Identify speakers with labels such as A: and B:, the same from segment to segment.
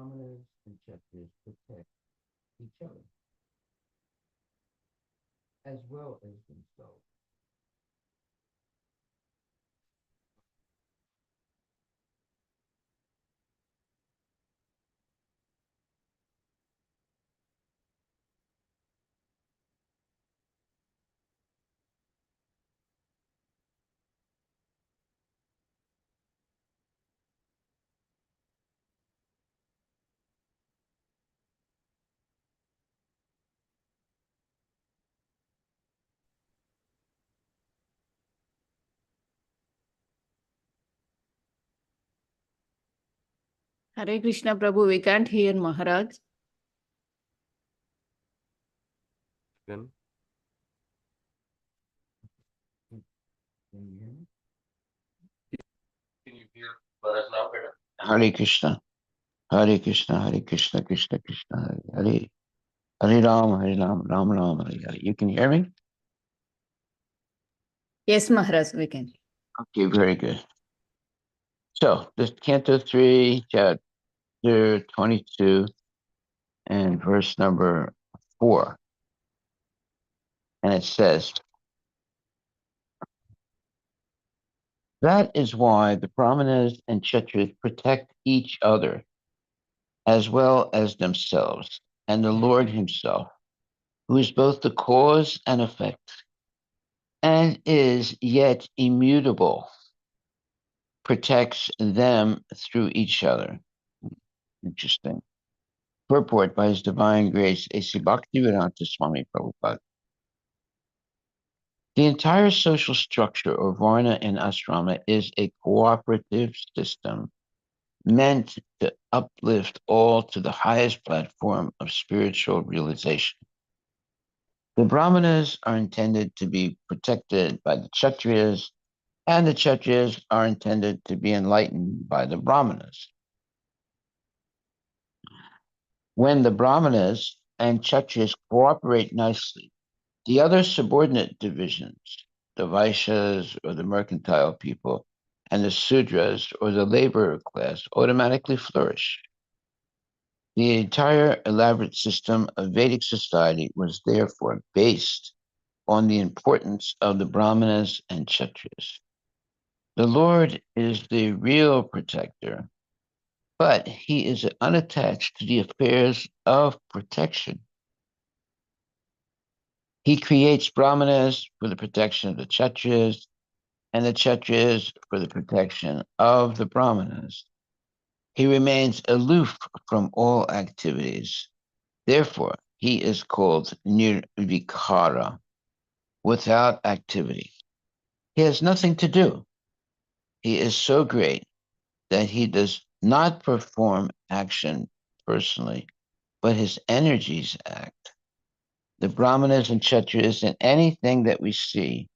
A: brahmanas and kshatriyas protect each other as well as themselves.
B: Hare Krishna Prabhu, we can't hear Maharaj.
C: Then
A: Can you hear me?
C: can you hear us now better?
D: Hare Krishna, Hare Krishna, Hare Krishna, Krishna Krishna, Hare Hare, Hare Ram, Hare Ram, Ram Ram, Hare Hare. You can hear me?
B: Yes, Maharaj, we can.
D: Okay, very good. So, this Canto 3, chapter 22, and verse number 4. And it says, that is why the Brahmanas and Kshatriyas protect each other as well as themselves, and the Lord himself, who is both the cause and effect, and is yet immutable, protects them through each other. Interesting. Purport by His Divine Grace, A.C. Bhaktivedanta Swami Prabhupada. The entire social structure of Varna and Asrama is a cooperative system meant to uplift all to the highest platform of spiritual realization. The Brahmanas are intended to be protected by the Kshatriyas, and the Kshatriyas are intended to be enlightened by the Brahmanas. When the Brahmanas and Kshatriyas cooperate nicely, the other subordinate divisions, the Vaishyas or the mercantile people, and the Sudras or the laborer class, automatically flourish. The entire elaborate system of Vedic society was therefore based on the importance of the Brahmanas and Kshatriyas. The Lord is the real protector, but he is unattached to the affairs of protection. He creates Brahmanas for the protection of the Kshatriyas, and the Kshatriyas for the protection of the Brahmanas. He remains aloof from all activities. Therefore, he is called nirvikara, without activity. He has nothing to do. He is so great that he does not perform action personally, but his energies act. The Brahmanas and Kshatriyas and anything that we see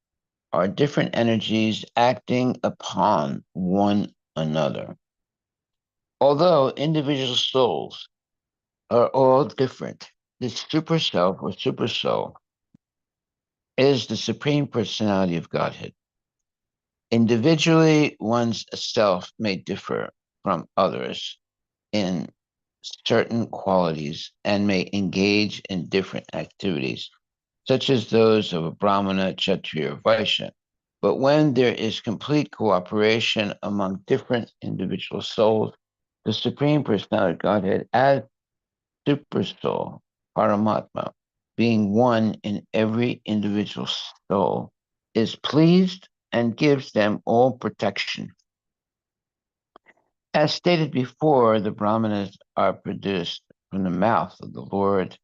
D: are different energies acting upon one another. Although individual souls are all different, the super self or super soul is the supreme personality of Godhead. Individually, one's self may differ from others in certain qualities and may engage in different activities, such as those of a Brahmana, Kshatriya, or Vaishya. But when there is complete cooperation among different individual souls, the Supreme Personality of Godhead, as Super Soul, Paramatma, being one in every individual soul, is pleased and gives them all protection. As stated before, the Brahmanas are produced from the mouth of the Lord,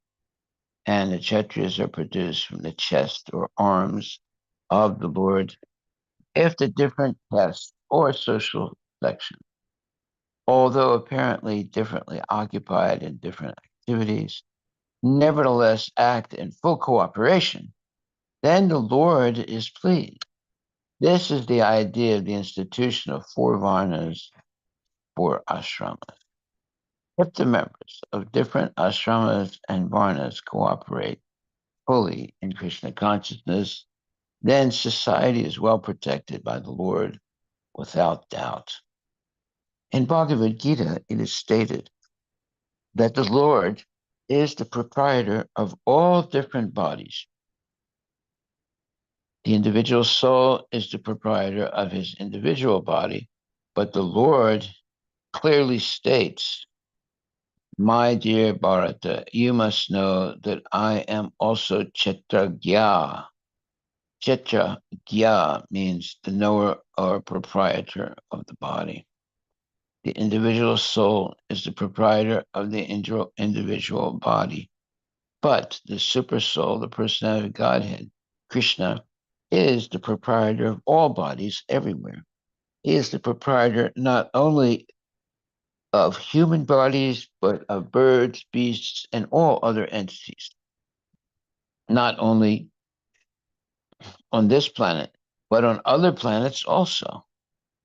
D: and the Kshatriyas are produced from the chest or arms of the Lord after different tests or social selections. Although apparently differently occupied in different activities, nevertheless act in full cooperation, then the Lord is pleased. This is the idea of the institution of 4 varnas, 4 ashramas. If the members of different ashramas and varnas cooperate fully in Krishna consciousness, then society is well protected by the Lord without doubt. In Bhagavad Gita, it is stated that the Lord is the proprietor of all different bodies. The individual soul is the proprietor of his individual body, but the Lord clearly states, my dear Bharata, you must know that I am also Chetragya. Chetragya means the knower or proprietor of the body. The individual soul is the proprietor of the individual body. But the super soul, the personality of Godhead, Krishna, is the proprietor of all bodies everywhere. He is the proprietor not only of human bodies, but of birds, beasts, and all other entities. Not only on this planet, but on other planets also.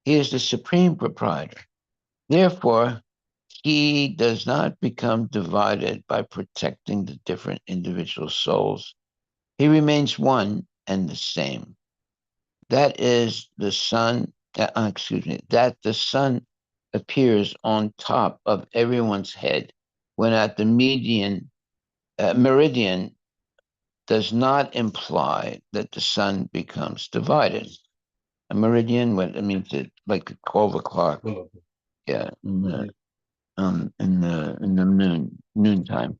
D: He is the supreme proprietor. Therefore, he does not become divided by protecting the different individual souls. He remains one and the same. That is the sun, that the sun appears on top of everyone's head when at the meridian does not imply that the sun becomes divided. A meridian, what it means, it like 12 o'clock.
A: Oh,
D: Yeah, in the noontime.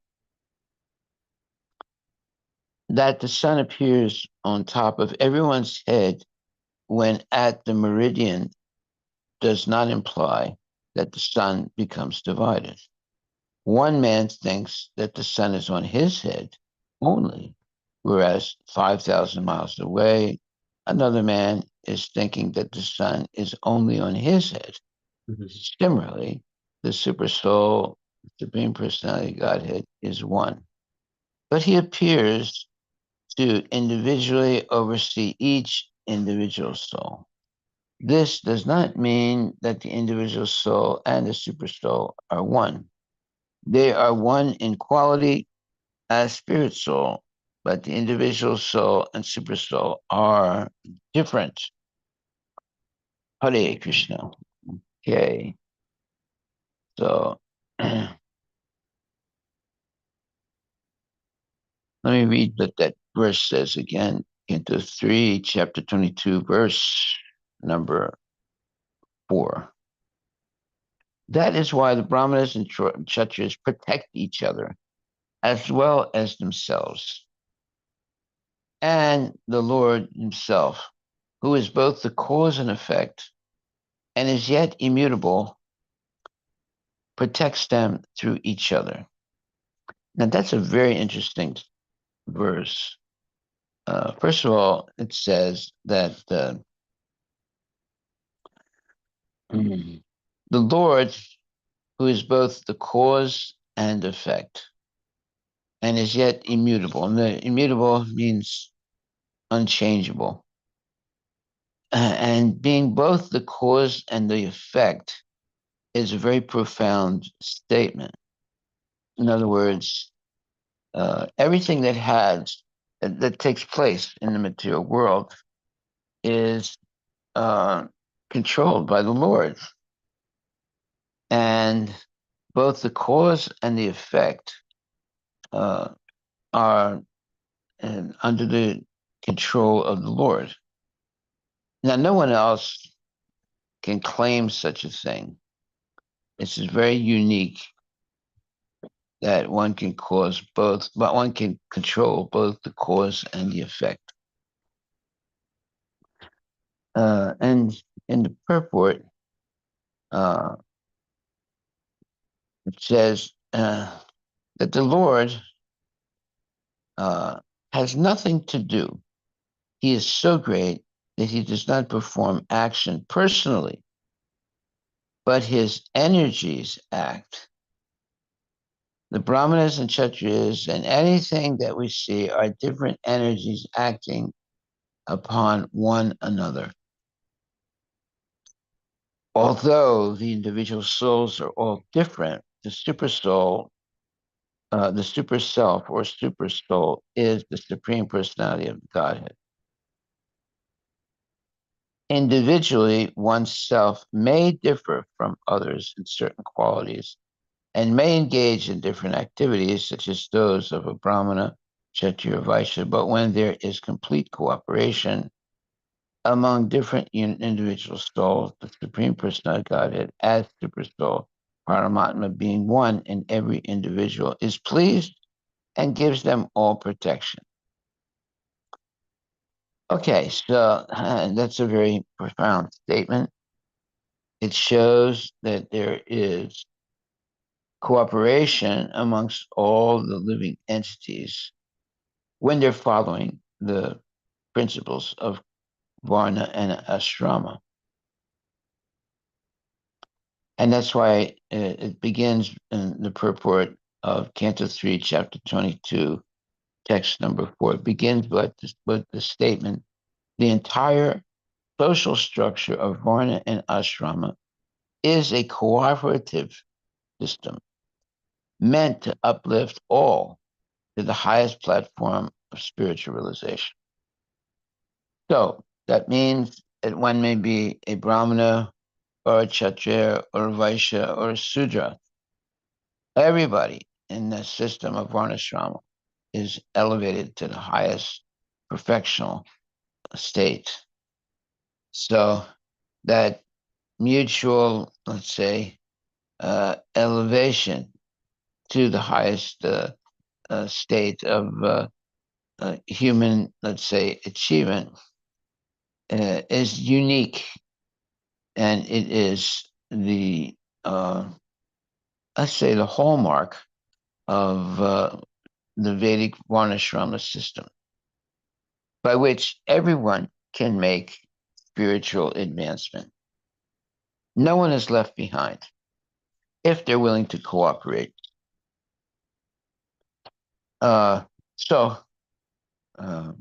D: That the sun appears on top of everyone's head when at the meridian does not imply that the sun becomes divided. One man thinks that the sun is on his head only, whereas 5,000 miles away, another man is thinking that the sun is only on his head. Similarly, the super soul, supreme personality Godhead, is one. But he appears to individually oversee each individual soul. This does not mean that the individual soul and the super soul are one. They are one in quality as spirit soul, but the individual soul and super soul are different. Hare Krishna. Okay. So let me read what that verse says again. Into 3, chapter 22, verse number 4. That is why the Brahmanas and Kshatriyas protect each other as well as themselves. And the Lord himself, who is both the cause and effect, and is yet immutable, protects them through each other. Now, that's a very interesting verse. First of all, it says that the Lord, who is both the cause and effect, and is yet immutable. And the immutable means unchangeable. And being both the cause and the effect is a very profound statement. In other words, everything that takes place in the material world is controlled by the Lord. And both the cause and the effect are under the control of the Lord. Now, no one else can claim such a thing. This is very unique that one can cause both, but one can control both the cause and the effect. And in the purport, it says that the Lord has nothing to do. He is so great that he does not perform action personally, but his energies act. The Brahmanas and Kshatriyas and anything that we see are different energies acting upon one another. Although the individual souls are all different, the super soul, the super self or super soul is the supreme personality of Godhead. Individually, oneself may differ from others in certain qualities and may engage in different activities, such as those of a Brahmana, Kshatriya, Vaishya, but when there is complete cooperation among different individual souls, the Supreme Personality of Godhead, as Super Soul, Paramatma being one in every individual, is pleased and gives them all protection. Okay, so that's a very profound statement. It shows that there is cooperation amongst all the living entities when they're following the principles of Varna and Ashrama. And that's why it begins in the purport of Canto 3, Chapter 22, text number 4. It begins with the statement, the entire social structure of Varna and Ashrama is a cooperative system meant to uplift all to the highest platform of spiritual realization. So that means that one may be a Brahmana or a Kshatriya or a Vaishya or a Sudra. Everybody in the system of Varnashrama is elevated to the highest perfectional state. So that mutual, let's say, elevation to the highest state of human, let's say, achievement is unique, and it is the, let's say, the hallmark of the Vedic Varnashrama system, by which everyone can make spiritual advancement. No one is left behind if they're willing to cooperate. So now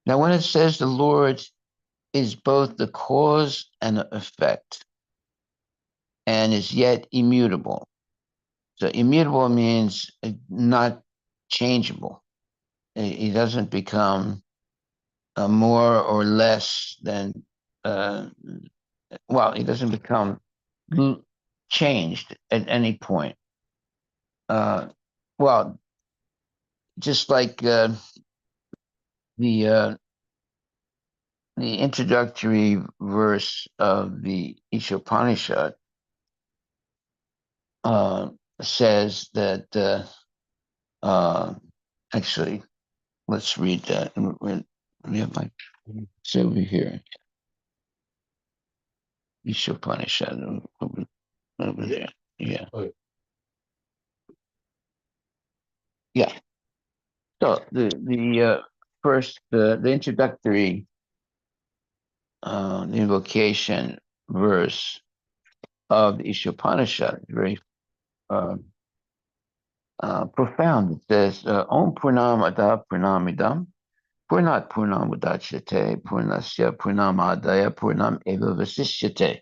D: when it says the Lord is both the cause and the effect and is yet immutable. So immutable means not changeable. He doesn't become more or less than, he doesn't become changed at any point. Just like the introductory verse of the Ishopanishad says that, actually, let's read that. We have my, it's over here. Ishopanishad over there. Yeah.
C: Okay.
D: Yeah. So the first, the introductory, the invocation verse of the Ishopanishad, very profound. It says, Om Purnam Ada Purnamidam Purnat Purnam Udachyate Purnasya Purnam Adaya Purnam Eva Vasishyate.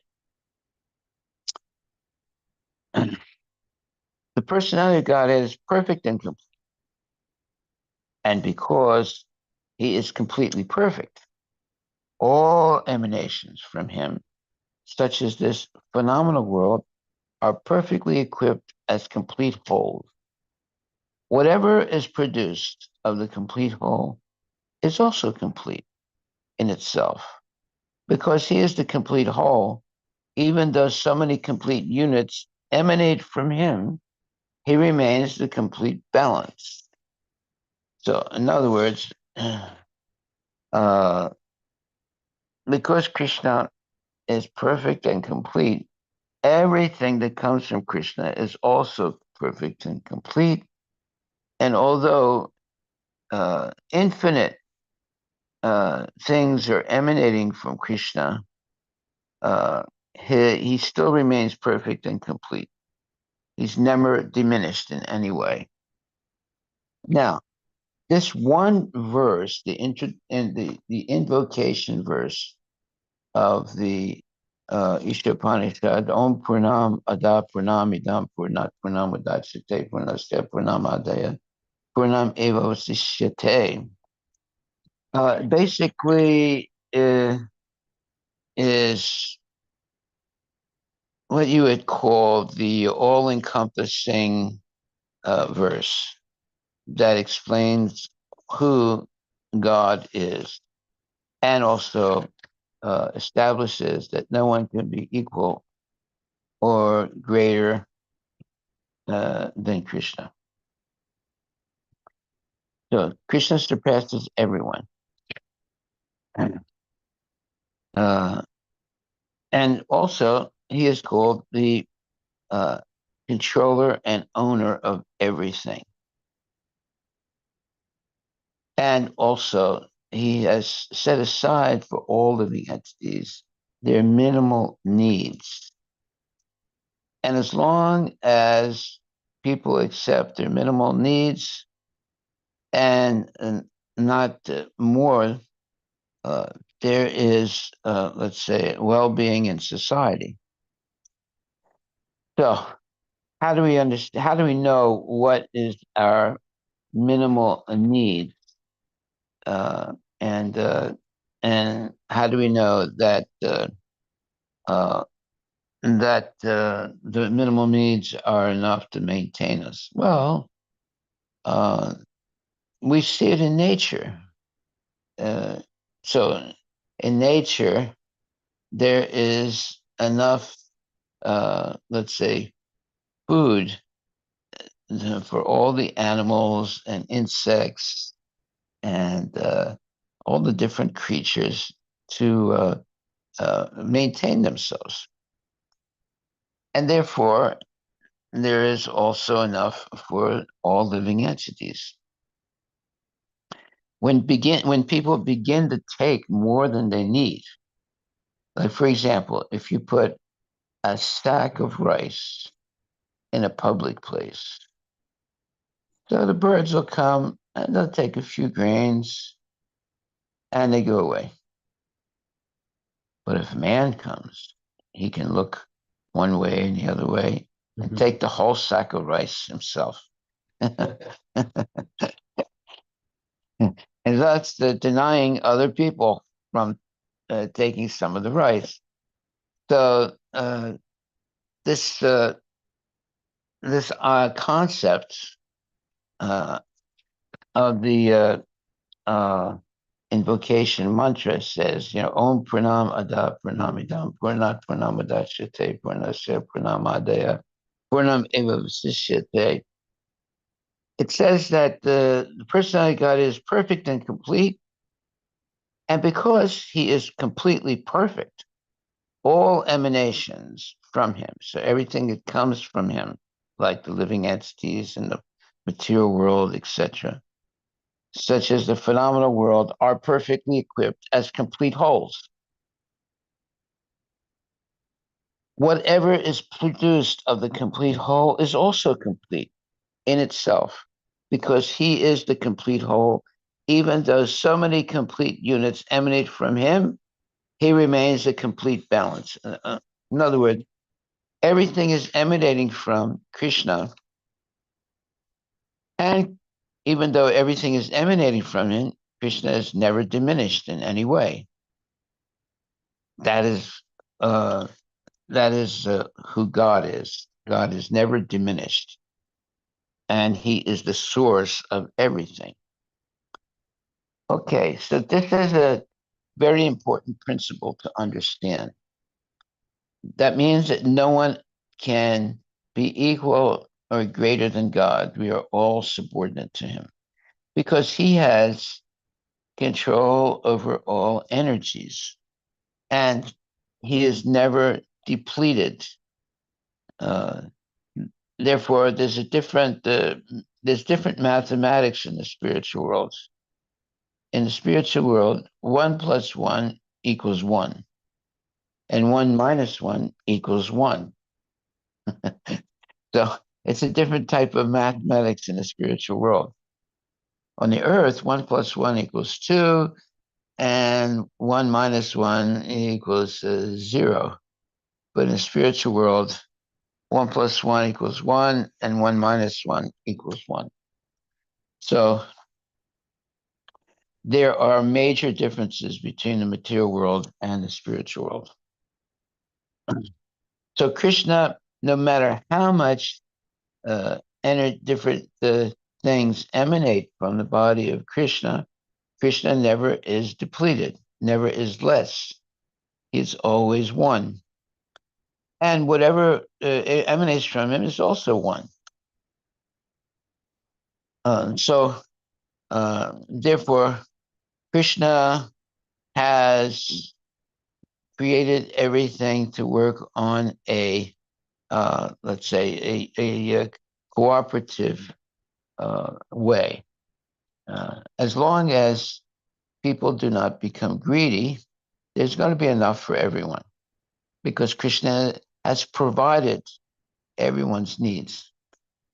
D: The personality of Godhead is perfect and complete. And because he is completely perfect, all emanations from him, such as this phenomenal world, are perfectly equipped as complete wholes. Whatever is produced of the complete whole is also complete in itself. Because he is the complete whole, even though so many complete units emanate from him, he remains the complete balance. So, in other words, because Krishna is perfect and complete, everything that comes from Krishna is also perfect and complete. And although infinite things are emanating from Krishna, he still remains perfect and complete. He's never diminished in any way. Now, this one verse, the invocation verse of the Ishopanishad, Om Purnam Ada Purnam Idam Purnat Purnam Udachyate Purnasya Purnam Adaya Purnam Eva Vasishyate, basically is what you would call the all-encompassing verse that explains who God is, and also establishes that no one can be equal or greater than Krishna. So Krishna surpasses everyone. Uh, and also, he is called the uh, controller and owner of everything. And also, he has set aside for all living entities their minimal needs. And as long as people accept their minimal needs and not more, uh, there is, let's say, well-being in society. So, how do we understand? How do we know what is our minimal need, uh, and and how do we know that uh, the minimal needs are enough to maintain us? Well, uh, we see it in nature. Uh, so, in nature, there is enough, let's say, food for all the animals and insects and all the different creatures to maintain themselves. And therefore, there is also enough for all living entities. When people begin to take more than they need, like for example, if you put a stack of rice in a public place, so the birds will come and they'll take a few grains and they go away. But if man comes, he can look one way and the other way and take the whole sack of rice himself. And that's denying other people from taking some of the rice. So this this concept uh, of the invocation mantra says, Om Pranam Ada Pranamidam Purnat Purnamadachate Purnasya Purnamadaya Purnam Eva Vasishyate. It says that the personality of God is perfect and complete, and because he is completely perfect, all emanations from him, so everything that comes from him, like the living entities in the material world, etc., such as the phenomenal world, are perfectly equipped as complete wholes. Whatever is produced of the complete whole is also complete in itself, because he is the complete whole. Even though so many complete units emanate from him, he remains a complete balance. In other words, everything is emanating from Krishna. And even though everything is emanating from him, Krishna is never diminished in any way. That is uh, who God is. God is never diminished, and he is the source of everything. Okay, so this is a very important principle to understand. That means that no one can be equal or greater than God. We are all subordinate to him because he has control over all energies and he is never depleted. Uh, Therefore, there's different mathematics in the spiritual world. In the spiritual world, 1 + 1 = 1, and 1 - 1 = 1. So it's a different type of mathematics in the spiritual world. On the earth, 1 + 1 = 2, and 1 - 1 = 0. But in the spiritual world, 1 + 1 = 1, and 1 - 1 = 1. So there are major differences between the material world and the spiritual world. So Krishna, no matter how much different things emanate from the body of Krishna, Krishna never is depleted, never is less. He's always one. And whatever emanates from him is also one. Therefore, Krishna has created everything to work on a, let's say, a cooperative way. As long as people do not become greedy, there's going to be enough for everyone because Krishna has provided everyone's needs.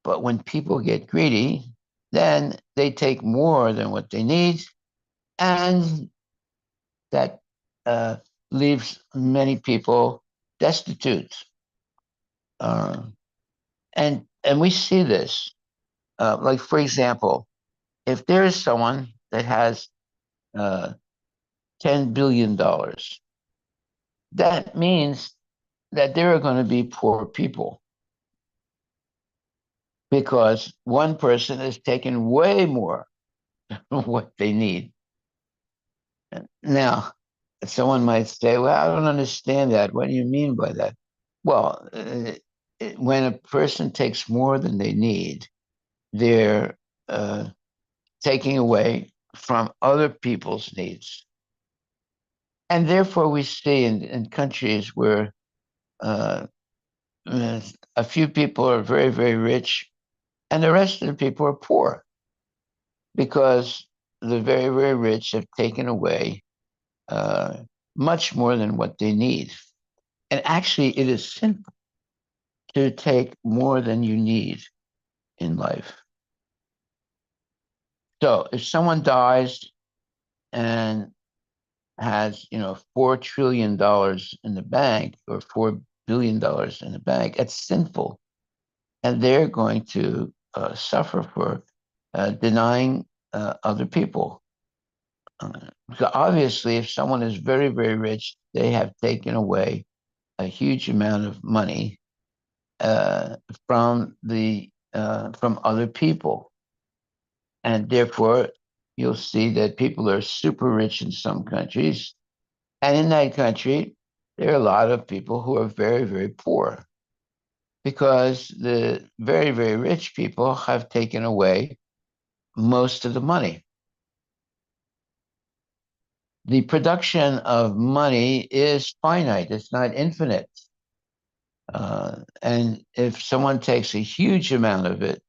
D: But when people get greedy, then they take more than what they need, and that leaves many people destitute. And we see this. Like, for example, if there is someone that has $10 billion, that means that there are going to be poor people because one person is taking way more than what they need. Now, someone might say, well, I don't understand that. What do you mean by that? Well, when a person takes more than they need, they're taking away from other people's needs. And therefore, we see in countries where uh, a few people are very, very rich and the rest of the people are poor because the very, very rich have taken away uh, much more than what they need. And actually, it is sinful to take more than you need in life. So if someone dies and has, $4 trillion in the bank or $4 billion in the bank, that's sinful. And they're going to suffer for denying other people. So obviously, if someone is very, very rich, they have taken away a huge amount of money uh, from other people, and therefore you'll see that people are super rich in some countries, and in that country there are a lot of people who are very, very poor because the very, very rich people have taken away most of the money. The production of money is finite; it's not infinite. And if someone takes a huge amount of it,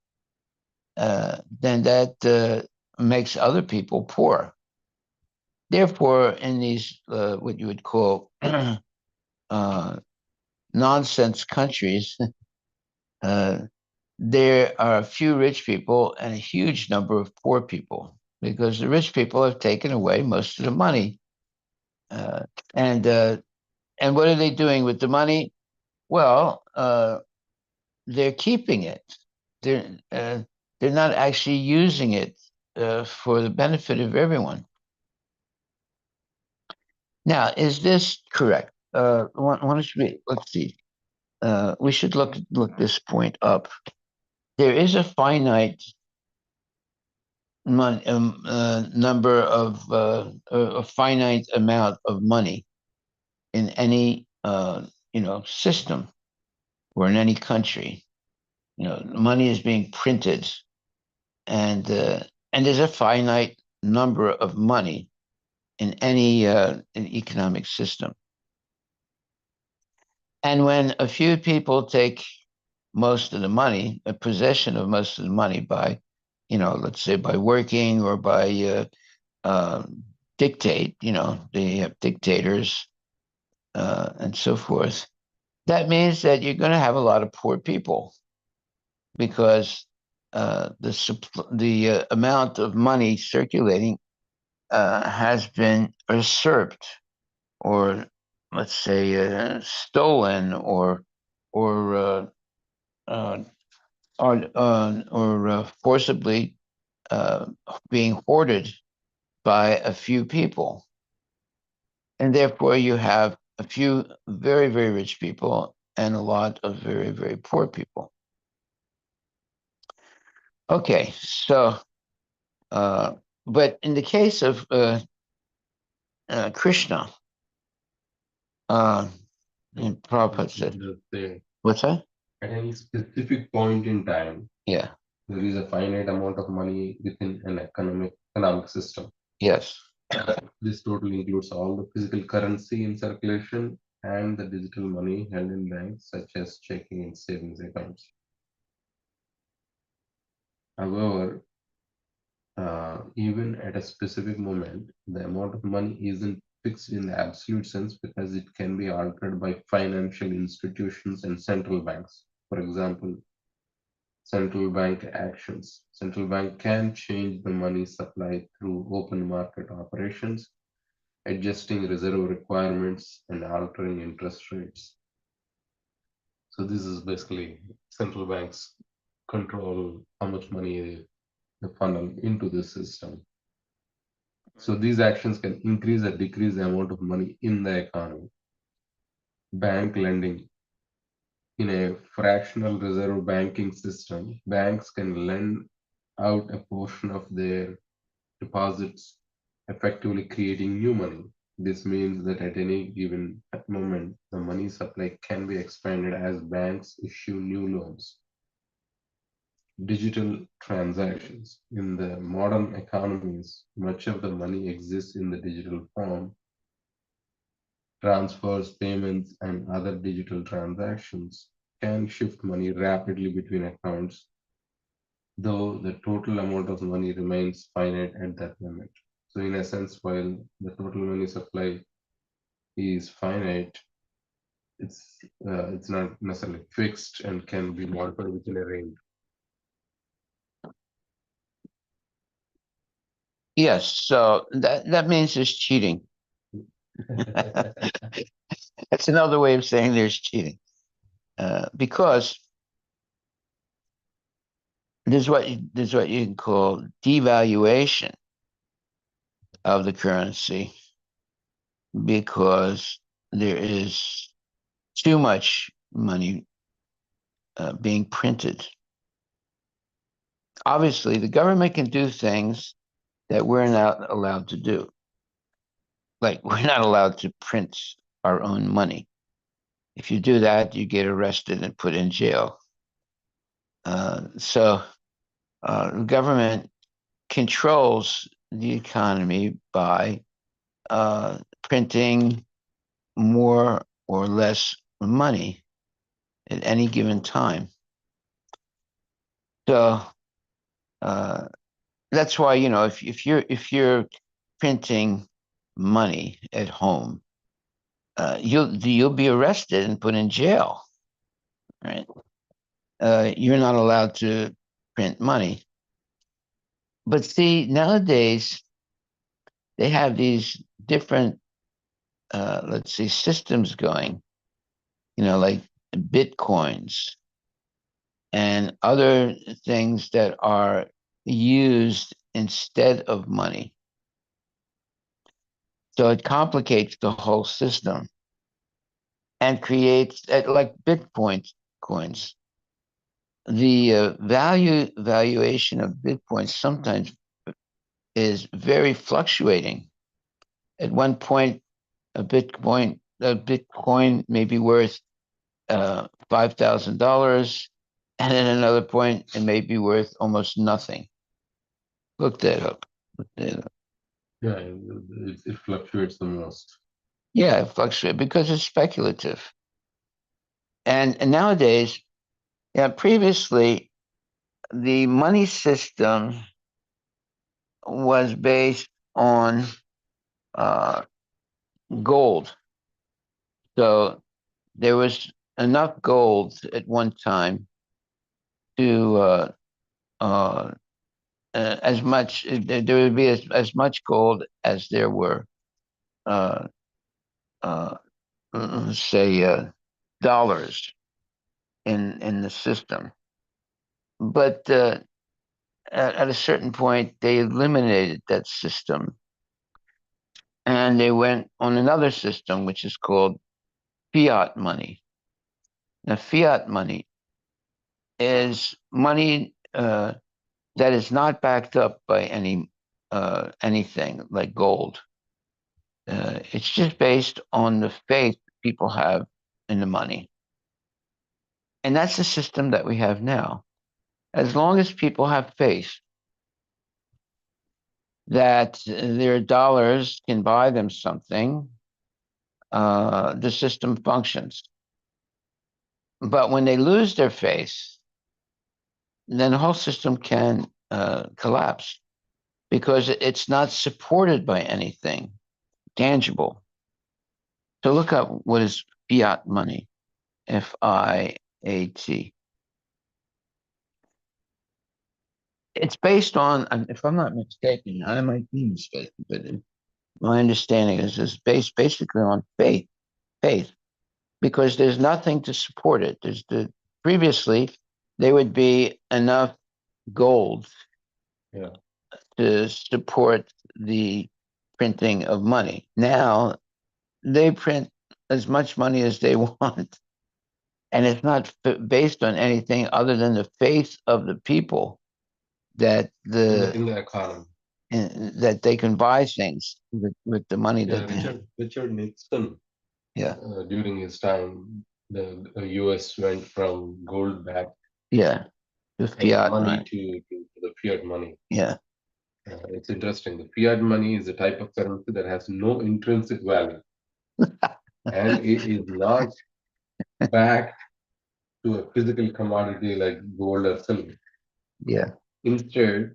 D: then that makes other people poor. Therefore, in these what you would call uh, nonsense countries, uh, there are a few rich people and a huge number of poor people because the rich people have taken away most of the money. Uh, and uh, and what are they doing with the money? Well, they're keeping it. They're uh, they're not actually using it for the benefit of everyone. Now, is this correct? Let's see. We should look this point up. There is a finite number of a finite amount of money in any system or in any country. Money is being printed, and there's a finite number of money in any an economic system. And when a few people take most of the money, a possession of most of the money by, let's say by working or by dictate, they have dictators and so forth. That means that you're going to have a lot of poor people because the amount of money circulating has been usurped or let's say stolen or uh, forcibly uh, being hoarded by a few people. And therefore, you have a few very, very rich people and a lot of very, very poor people. Okay, so, but in the case of Krishna, and Prabhupada said, what's that?
C: At any specific point in time,
D: Yeah,
C: there is a finite amount of money within an economic system.
D: yes.
C: This totally includes all the physical currency in circulation and the digital money held in banks, such as checking and savings accounts. However, even at a specific moment, the amount of money isn't fixed in the absolute sense because it can be altered by financial institutions and central banks. For example, central bank actions. Central bank can change the money supply through open market operations, adjusting reserve requirements and altering interest rates. So this is basically central banks control how much money they funnel into the system. So these actions can increase or decrease the amount of money in the economy. Bank lending. In a fractional reserve banking system, banks can lend out a portion of their deposits, effectively creating new money. This means that at any given moment, the money supply can be expanded as banks issue new loans. Digital transactions. In the modern economies, much of the money exists in the digital form. Transfers, payments, and other digital transactions can shift money rapidly between accounts, though the total amount of money remains finite at that moment. So, in a sense, while the total money supply is finite, it's not necessarily fixed and can be modified within a range.
D: Yes, so that means there's cheating. That's another way of saying there's cheating. Because there's what you can call devaluation of the currency because there is too much money being printed. Obviously, the government can do things that we're not allowed to do. Like, we're not allowed to print our own money. If you do that, you get arrested and put in jail. So the government controls the economy by printing more or less money at any given time. So that's why, you know, if you're printing money at home, you'll be arrested and put in jail, right? You're not allowed to print money. But see, nowadays they have these different, let's see, systems going, you know, like bitcoins and other things that are used instead of money. So it complicates the whole system and creates, like Bitcoin coins. The valuation of Bitcoin sometimes is very fluctuating. At one point, a Bitcoin may be worth $5,000, and at another point, it may be worth almost nothing. Look that up.
C: Yeah, it fluctuates the most.
D: Yeah, it fluctuates because it's speculative. And nowadays, yeah, previously, the money system was based on gold. So there was enough gold at one time to as much, there would be as much gold as there were, uh, uh, say, dollars in the system. But at a certain point, they eliminated that system and they went on another system, which is called fiat money. Now, fiat money is money that is not backed up by anything like gold. It's just based on the faith people have in the money. And that's the system that we have now. As long as people have faith that their dollars can buy them something, the system functions. But when they lose their faith, then the whole system can collapse because it's not supported by anything tangible. So look up what is fiat money, Fiat. It's based on, if I'm not mistaken, I might be mistaken, but my understanding is it's based basically on faith, because there's nothing to support it. Previously there would be enough gold to support the printing of money. Now they print as much money as they want, and it's not based on anything other than the faith of the people that
C: in the economy.
D: that they can buy things with the money that they have.
C: Richard Nixon,
D: Yeah,
C: during his time, the US went from gold backed
D: yeah, the fiat
C: money
D: money.
C: to the fiat money.
D: Yeah,
C: It's interesting. The fiat money is a type of currency that has no intrinsic value and it is not backed to a physical commodity like gold or silver.
D: yeah.
C: Instead,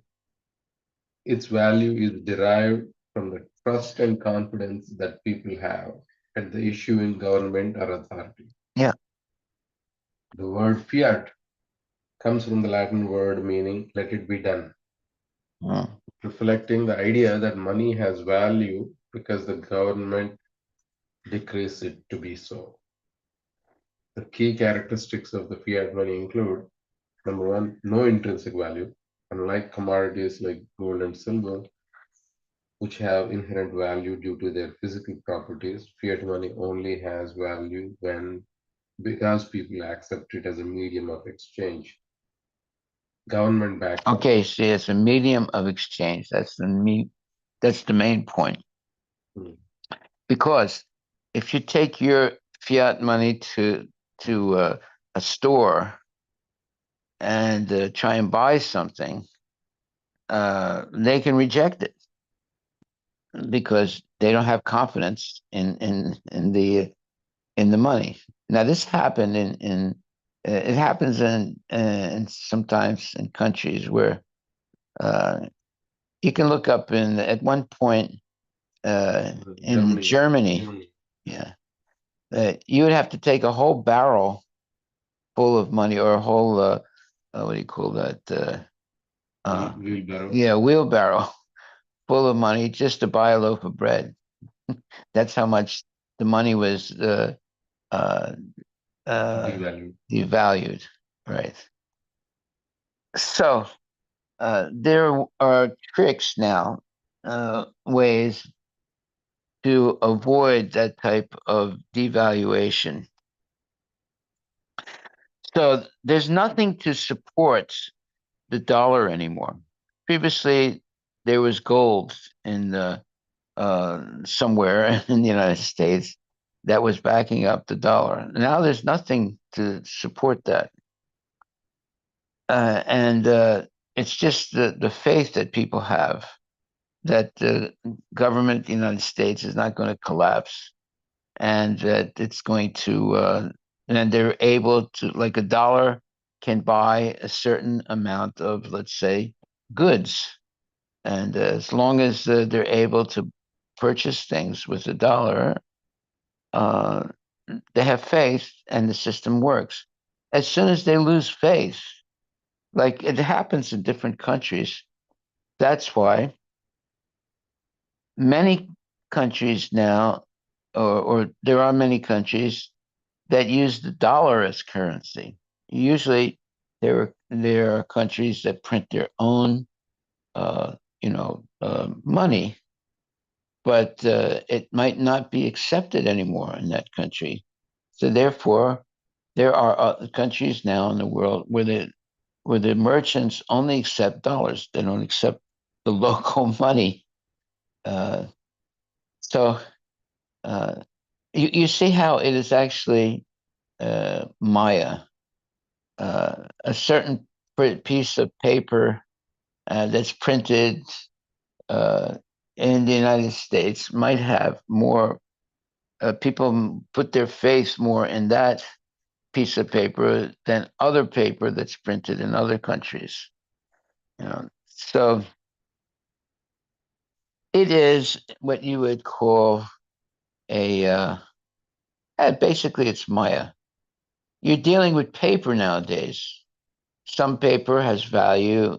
C: its value is derived from the trust and confidence that people have at the issuing government or authority.
D: Yeah.
C: The word fiat comes from the Latin word meaning let it be done, reflecting the idea that money has value because the government decrees it to be so. The key characteristics of the fiat money include: number one, no intrinsic value. Unlike commodities like gold and silver, which have inherent value due to their physical properties, fiat money only has value because people accept it as a medium of exchange. Government backed.
D: Okay, see, it's a medium of exchange. That's the main point. Because if you take your fiat money to a store and try and buy something, they can reject it because they don't have confidence in the money. Now, this happened it happens in sometimes in countries where you can look up at one point in Germany. Yeah, you would have to take a whole barrel full of money, or a whole what do you call that?
C: Wheelbarrow.
D: Yeah, wheelbarrow full of money just to buy a loaf of bread. That's how much the money was devalued, right? So there are tricks now, ways to avoid that type of devaluation. So there's nothing to support the dollar anymore. Previously, there was gold in somewhere in the United States that was backing up the dollar. Now there's nothing to support that. And it's just the faith that people have that the government of the United States is not going to collapse, and that it's going to, and they're able to, like a dollar can buy a certain amount of, let's say, goods. And as long as they're able to purchase things with a dollar, they have faith and the system works. As soon as they lose faith, like it happens in different countries, that's why many countries now, or there are many countries that use the dollar as currency. Usually, there are countries that print their own, money, but it might not be accepted anymore in that country. So therefore, there are countries now in the world where the merchants only accept dollars. They don't accept the local money. Uh, so you see how it is actually Maya. A certain piece of paper that's printed uh, in the United States might have more people put their faith more in that piece of paper than other paper that's printed in other countries. You know, so it is what you would call a basically it's Maya. You're dealing with paper nowadays. Some paper has value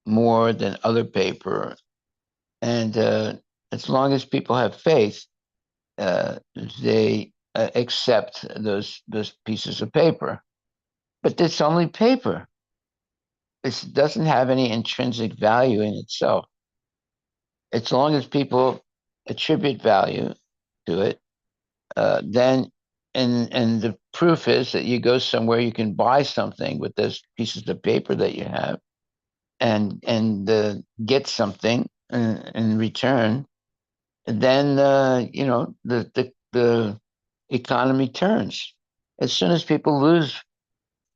D: more than other paper, and as long as people have faith, uh, they accept those pieces of paper. But it's only paper. It doesn't have any intrinsic value in itself. As long as people attribute value to it, then and the proof is that you go somewhere, you can buy something with those pieces of paper that you have, and get something in return. Then you know the economy turns. As soon as people lose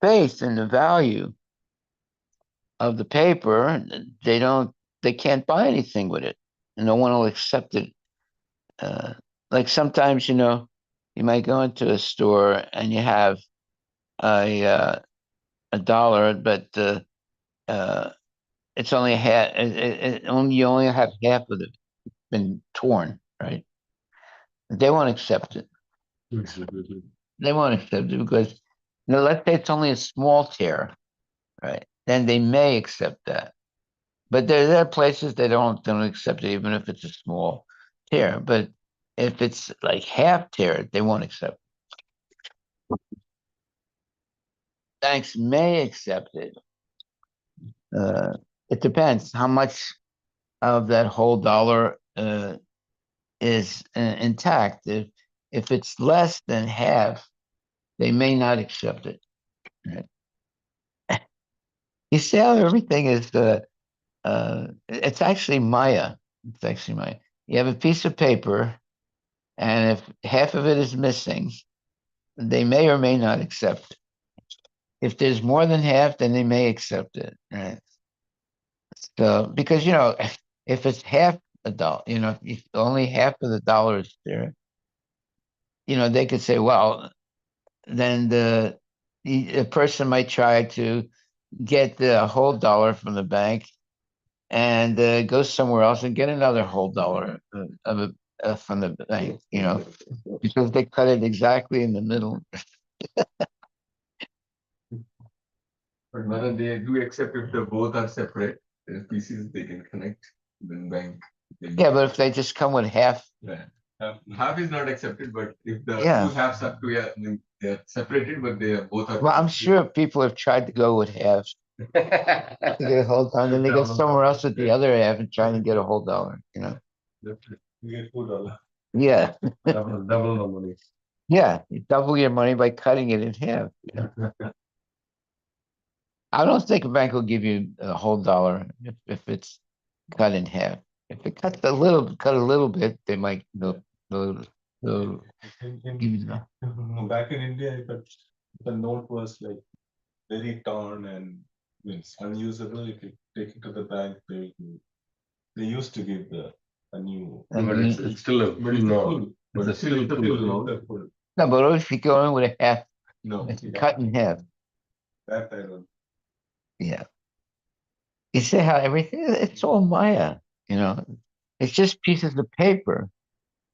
D: faith in the value of the paper, they can't buy anything with it. And no one will accept it. Uh, like sometimes, you know, you might go into a store and you have a dollar, but uh, it's only half. You only have half of it been torn, right? They won't accept it. They won't accept it because, you know, let's say it's only a small tear, right? Then they may accept that. But there are places they don't accept it, even if it's a small tear. But if it's like half tear, they won't accept it. Banks may accept it. Uh, it depends how much of that whole dollar is intact. If it's less than half, they may not accept it. Right? You see how everything is. It's actually Maya. It's actually Maya. You have a piece of paper, and if half of it is missing, they may or may not accept it. If there's more than half, then they may accept it. Right? So because you know, if it's half a dollar, you know, if only half of the dollar is there, you know, they could say, well, then a person might try to get the whole dollar from the bank and go somewhere else and get another whole dollar from the bank, you know, because they cut it exactly in the middle.
A: But whether they do accept if the both are separate pieces, they can connect. Then bank.
D: Yeah, but if they just come with half,
A: Yeah. Half is not accepted, but if the
D: Yeah.
A: two halves are to they are separated, but they are both are.
D: well, I'm sure people have tried to go with half to get a whole dollar, then they go somewhere else with the other half and trying to get a whole dollar, you know.
A: You get $4.
D: Yeah,
A: Double the money.
D: yeah, you double your money by cutting it in half. I don't think a bank will give you a whole dollar if it's cut in half. If it cut a little bit, they might they'll give you the.
E: Back in India, if the note was like very torn and means unusable, if you take it to the bank, they used to give a new.
A: But it's still a
E: But it's
A: no.
E: full.
A: It's a still
E: It's a
A: full
E: full.
A: no.
E: It's a full.
D: No, but if you go in with a half,
E: No,
D: it's cut in half.
E: that I don't.
D: Yeah. You see how everything it's all Maya, you know. It's just pieces of paper.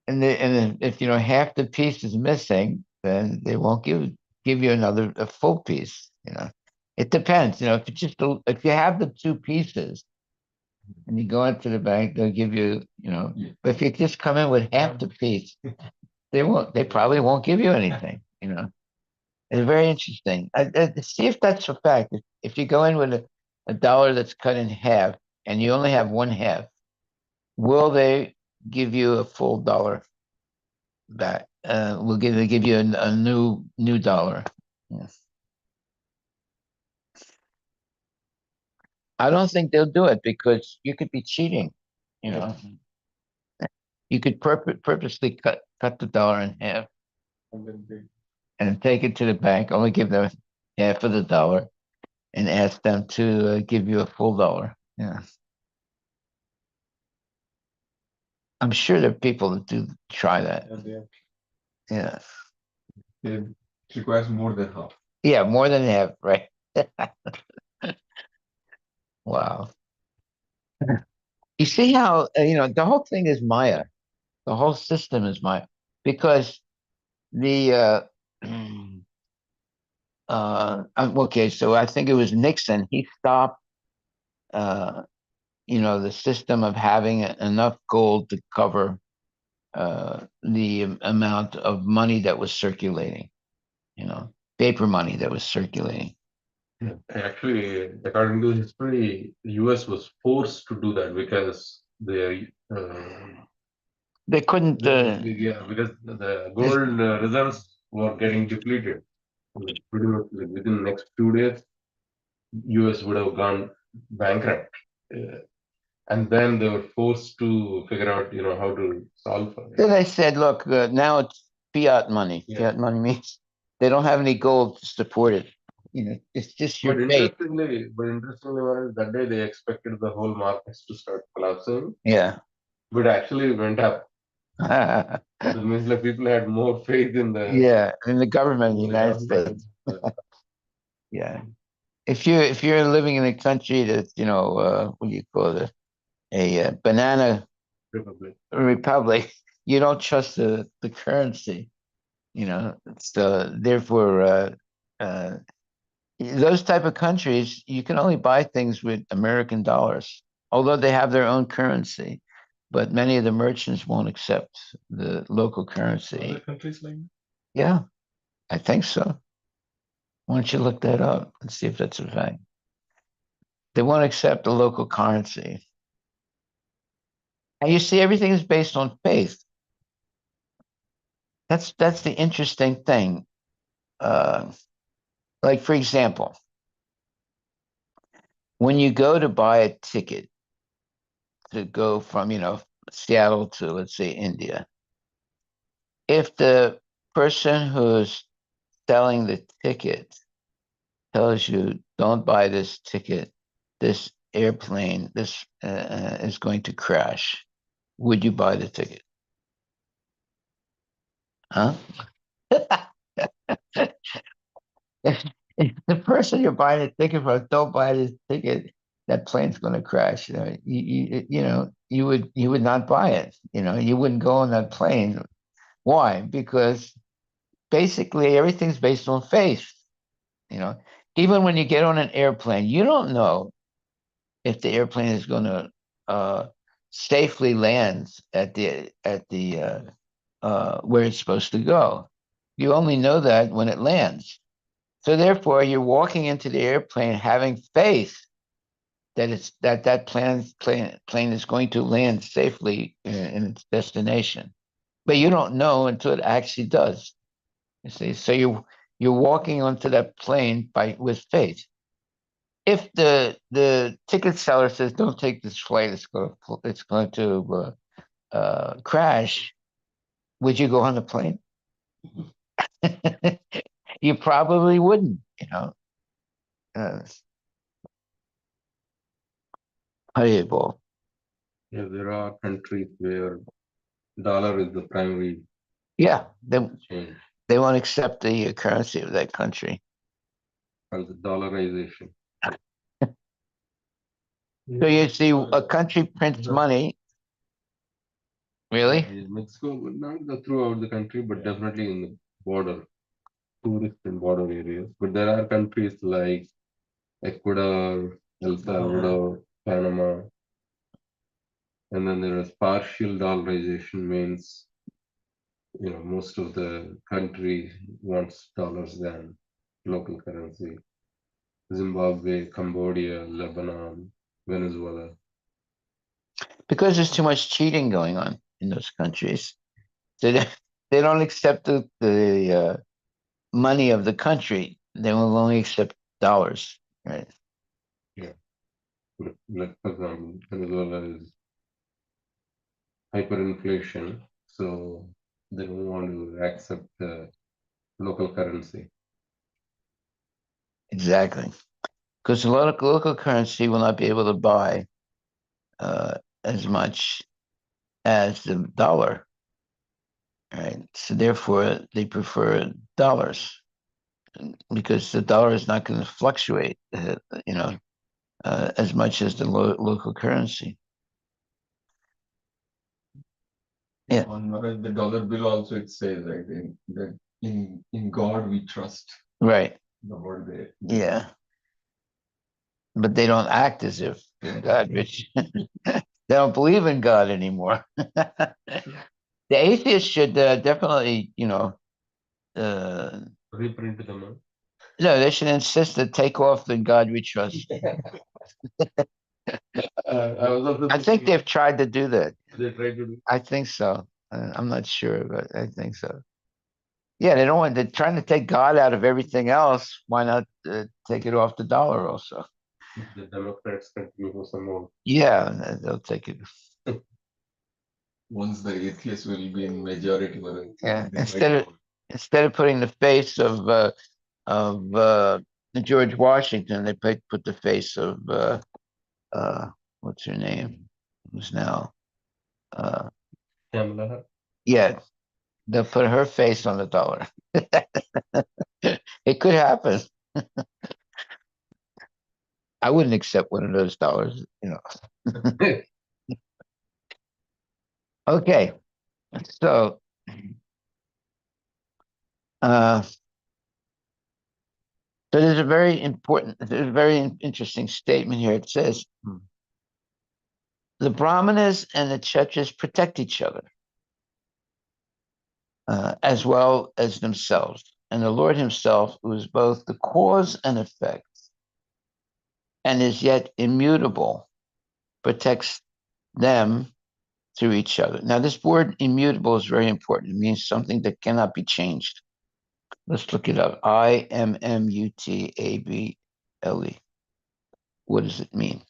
D: And if you know half the piece is missing, then they won't give you a full piece, you know. It depends, you know, if you have the two pieces and you go into the bank, they'll give you, you know, but if you just come in with half the piece, they probably won't give you anything, you know. It's very interesting. See if that's a fact. If you go in with a dollar that's cut in half and you only have one half, will they give you a full dollar back? Will they give you a new dollar? Yes. I don't think they'll do it because you could be cheating, you know. You could purposely cut the dollar in half
E: And then they,
D: and take it to the bank, only give them half of the dollar and ask them to give you a full dollar. Yeah. I'm sure there are people that do try that.
E: and they have
D: Yeah.
A: It requires more than half.
D: Yeah, more than half, right? Wow. You see how, the whole thing is Maya. The whole system is Maya. Because the, okay, so I think it was Nixon. He stopped, the system of having enough gold to cover the amount of money that was circulating, paper money that was circulating.
C: Actually, according to history, the US was forced to do that because
D: They couldn't,
C: because the gold reserves were getting depleted. Pretty much within the next 2 days, US would have gone bankrupt. And then they were forced to figure out, how to solve for it.
D: then they said, look, now it's fiat money.
C: Yeah.
D: Fiat money means they don't have any gold to support it. It's just
C: But
D: your faith.
C: interestingly, Maharaj, that day they expected the whole markets to start collapsing,
D: Yeah.
C: but actually it went up.
D: Yeah,
C: It means like people had more faith in the
D: in the government of the United States. Yeah. If you're living in a country that's, what do you call it? A banana
C: republic.
D: republic, you don't trust the currency, so therefore those type of countries, you can only buy things with American dollars, although they have their own currency, but many of the merchants won't accept the local currency.
E: other countries like that.
D: Yeah, I think so. Why don't you look that up and see if that's a fact? They won't accept the local currency. And you see, everything is based on faith. That's the interesting thing. Like, for example, when you go to buy a ticket to go from, Seattle to, let's say, India, if the person who's selling the ticket tells you, don't buy this ticket, this airplane, this is going to crash, would you buy the ticket? Huh? If the person you're buying a ticket from don't buy this ticket, that plane's going to crash. You would not buy it. You wouldn't go on that plane. Why? Because basically everything's based on faith. Even when you get on an airplane, you don't know if the airplane is going to safely land at the where it's supposed to go. You only know that when it lands. So therefore, you're walking into the airplane having faith that that plane is going to land safely in its destination. But you don't know until it actually does. You see, so you're walking onto that plane with faith. If the ticket seller says, "Don't take this flight; it's going to crash," would you go on the plane? You probably wouldn't. Haribo.
C: Yeah, there are countries where dollar is the primary
D: Yeah,
C: change
D: they won't accept the currency of that country.
C: called the dollarization.
D: So you see, a country prints money. Really?
C: In Mexico, but not throughout the country, but definitely in the border, tourist and border areas. But there are countries like Ecuador, El Salvador, Panama, and then there is partial dollarization, means most of the country wants dollars than local currency. Zimbabwe, Cambodia, Lebanon, Venezuela.
D: Because there's too much cheating going on in those countries. They don't accept the money of the country, they will only accept dollars, right?
C: Like for example, Venezuela is hyperinflation, so they don't want to accept the local currency.
D: Exactly. Because the local currency will not be able to buy as much as the dollar, right? So therefore, they prefer dollars because the dollar is not going to fluctuate, as much as the local currency. Yeah.
A: On Maharaj, the dollar bill also it says, right, that in God we trust.
D: Right.
A: The word there.
D: Yeah. But they don't act as if God, Rich. They don't believe in God anymore. The atheists should definitely,
C: Reprint them out.
D: no, they should insist that take off the God we trust.
C: I was also
D: I think
C: thinking
D: they've tried to do that.
C: they tried to do.
D: I think so. I'm not sure, but I think so. Yeah, they don't want. They're trying to take God out of everything else. Why not take it off the dollar also?
C: The Democrats continue for some more.
D: Yeah, they'll take it.
A: Once the atheists will be in majority, Maharaj,
D: Yeah,
A: they
D: instead of putting the face of George Washington, they put the face of what's her name? Who's now
C: Kamala Harris.
D: yeah, they'll put her face on the dollar. It could happen. I wouldn't accept one of those dollars. Okay, so uh, so there's a very interesting statement here. It says the Brahmanas and the Kshatriyas protect each other as well as themselves. And the Lord himself, who is both the cause and effect, and is yet immutable, protects them through each other. Now, this word immutable is very important. It means something that cannot be changed. Let's look it up. Immutable. What does it mean?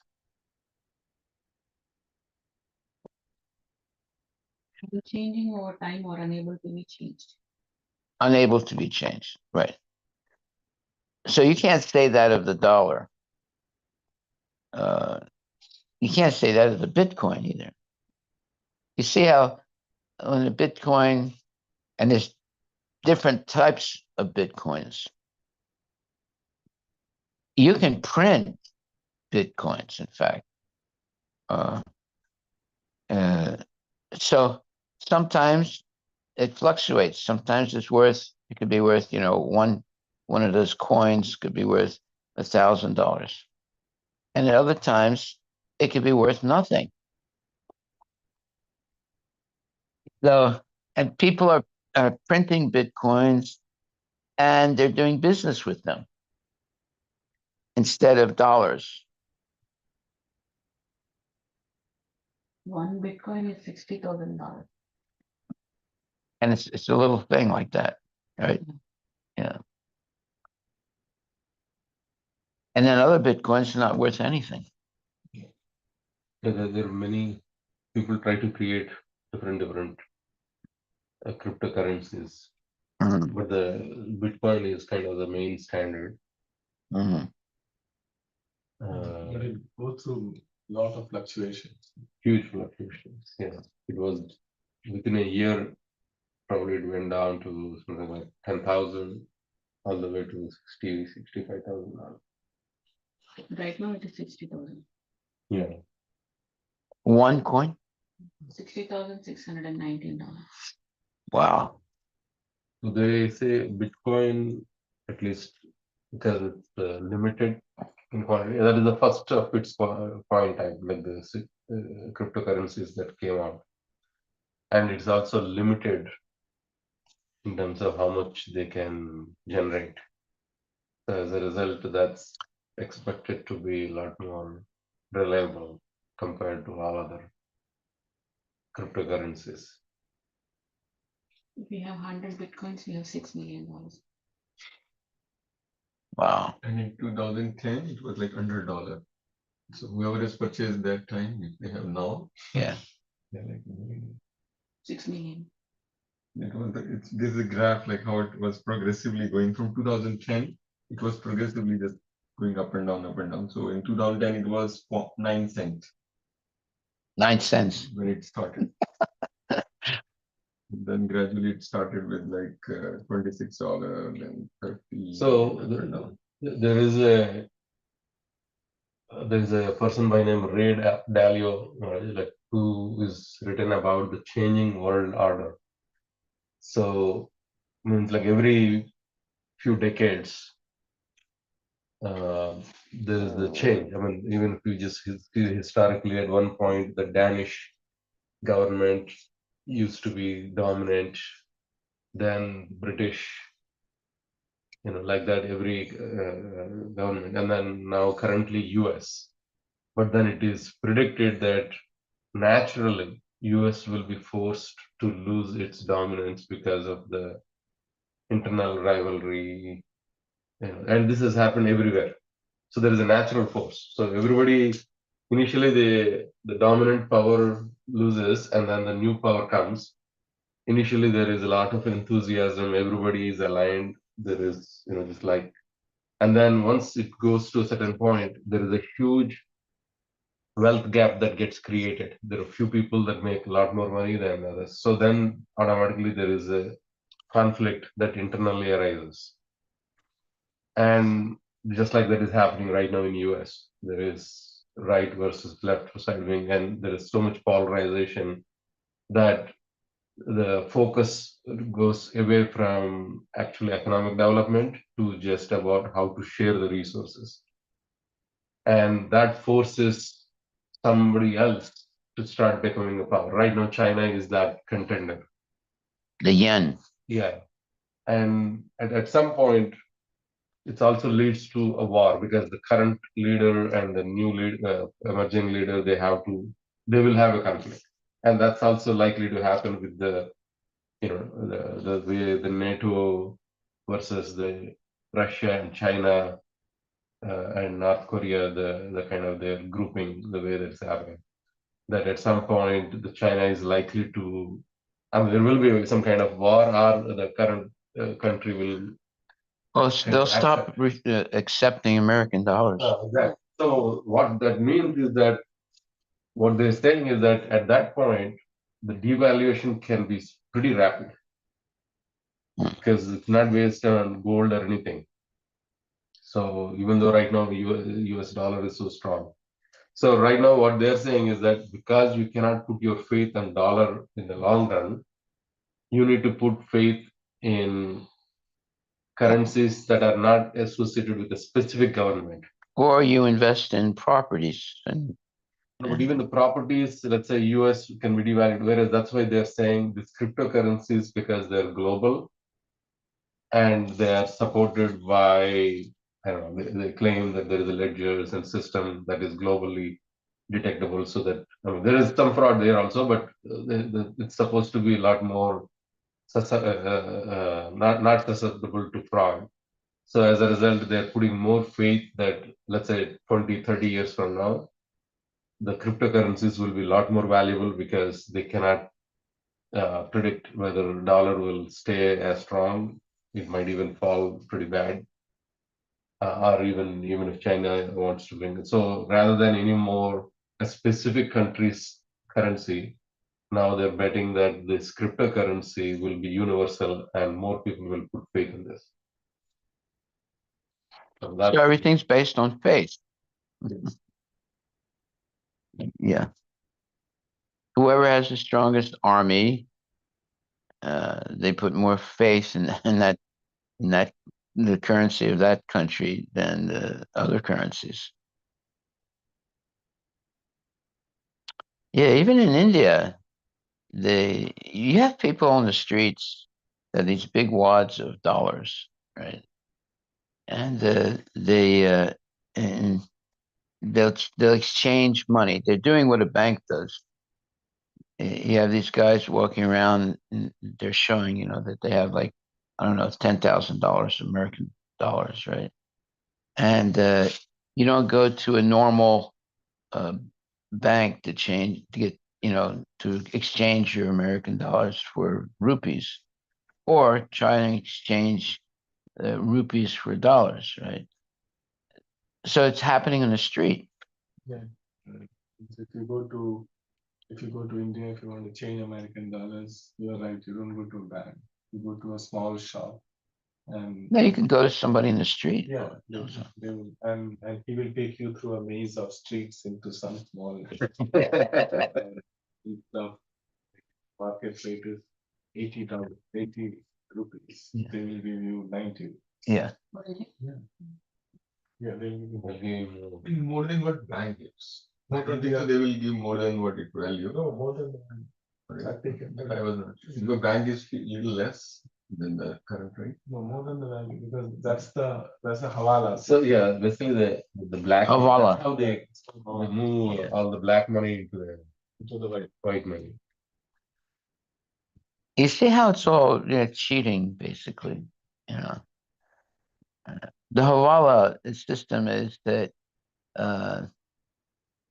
B: Changing over time or unable to be changed.
D: Unable to be changed, right? So you can't say that of the dollar. You can't say that of the Bitcoin either. You see how on the Bitcoin, and there's different types of Bitcoins. You can print Bitcoins, in fact. So sometimes it fluctuates. Sometimes it could be worth, one of those coins could be worth $1,000. And at other times it could be worth nothing. So, and people are printing Bitcoins and they're doing business with them instead of dollars.
B: One Bitcoin is $60,000.
D: And it's a little thing like that, right? Yeah. And then other Bitcoins are not worth anything.
C: There are many people try to create different cryptocurrencies,
D: Mhm.
C: but the Bitcoin is kind of the main standard.
D: Mhm.
E: But it go through a lot of fluctuations.
C: Huge fluctuations. Yeah, it was within a year, probably it went down to something like 10,000 all the way to 65,000.
B: Right now it is 60,000.
C: Yeah,
D: One coin?
B: $60,619.
D: Wow.
C: so they say Bitcoin, at least because it's limited in quantity. That is the first of its coin type, like the cryptocurrencies that came out, and it's also limited in terms of how much they can generate. So as a result, that's expected to be a lot more reliable compared to all other cryptocurrencies.
B: If we have 100 Bitcoins, we have $6 million.
D: Wow.
A: And in 2010, it was like $100. So whoever has purchased that time, if they have now,
D: Yeah.
A: they're like,
B: 6 million.
A: this is a graph like how it was progressively going from 2010. It was progressively just going up and down, up and down. So in 2010, it was 9 cents
D: 9 cents.
A: when it started. Then gradually it started with like $26, then 30.
E: So
A: up and down.
E: there is a person by name Ray Dalio, like who is written about the changing world order. So means like every few decades, there is the change. I mean, even if you just historically, at one point, the Danish government used to be dominant, then British, like that, every government, and then now currently US. But then it is predicted that naturally US will be forced to lose its dominance because of the internal rivalry, and this has happened everywhere. So there is a natural force. So everybody initially the dominant power loses, and then the new power comes. Initially there is a lot of enthusiasm. Everybody is aligned. There is just like, and then once it goes to a certain point, there is a huge wealth gap that gets created. There are few people that make a lot more money than others. So then automatically there is a conflict that internally arises. And just like that is happening right now in US, there is right versus left side wing, and there is so much polarization that the focus goes away from actually economic development to just about how to share the resources. And that forces somebody else to start becoming a power. Right now, China is that contender.
D: The yen.
E: Yeah. And at some point, it also leads to a war because the current leader and the new emerging leader, they will have a conflict. And that's also likely to happen with the way the NATO versus the Russia and China and North Korea, the kind of their grouping, the way that's happening. That at some point, the China is likely to, I mean, there will be some kind of war, or the current country will
D: Well, they'll
E: accept.
D: stop accepting American dollars.
E: Exactly. So what that means is that what they're saying is that at that point, the devaluation can be pretty rapid because it's not based on gold or anything. So even though right now the US dollar is so strong. So right now what they're saying is that because you cannot put your faith on dollar in the long run, you need to put faith in currencies that are not associated with a specific government.
D: Or you invest in properties. And
E: No, but even the properties, let's say US can be devalued, whereas that's why they're saying these cryptocurrencies, because they're global and they are supported by, I don't know, they claim that there is a ledgers and system that is globally detectable, so that, I mean, there is some fraud there also, but it's supposed to be a lot more not susceptible to fraud. So as a result, they're putting more faith that, let's say 20, 30 years from now, the cryptocurrencies will be a lot more valuable because they cannot predict whether dollar will stay as strong. It might even fall pretty bad, or even if China wants to bring it. So rather than any more a specific country's currency, now they're betting that this cryptocurrency will be universal and more people will put faith in this. So
D: so everything's based on faith.
E: yes.
D: Yeah. Whoever has the strongest army, they put more faith in that the currency of that country than the other currencies. Yeah, even in India, you have people on the streets that have these big wads of dollars, right? And and they'll exchange money. They're doing what a bank does. You have these guys walking around and they're showing, that they have like, I don't know, $10,000 American dollars, right? And you don't go to a normal bank to get, to exchange your American dollars for rupees, or try and exchange rupees for dollars, right? So it's happening in the street.
F: Yeah. So if you go to India, if you want to change American dollars, you're right, you don't go to a bank. You go to a small shop and
D: Now you can go to somebody in the street.
F: yeah, they will, and he will take you through a maze of streets into some small the market rate is 80 rupees.
D: Yeah.
F: They will give you 90.
D: Yeah.
F: Yeah, they will give you
A: More than what bank gives. I don't think so they will give more than what it value.
F: no more than
A: Right.
F: I think it-
A: I was not sure. The bank is little less than the current rate.
F: no more than the value because that's the hawala.
E: So yeah, basically the black.
D: Hawala.
E: That's how they move all the black money into the
F: To the right.
E: white money.
D: You see how it's all cheating, basically. The Hawala system is that,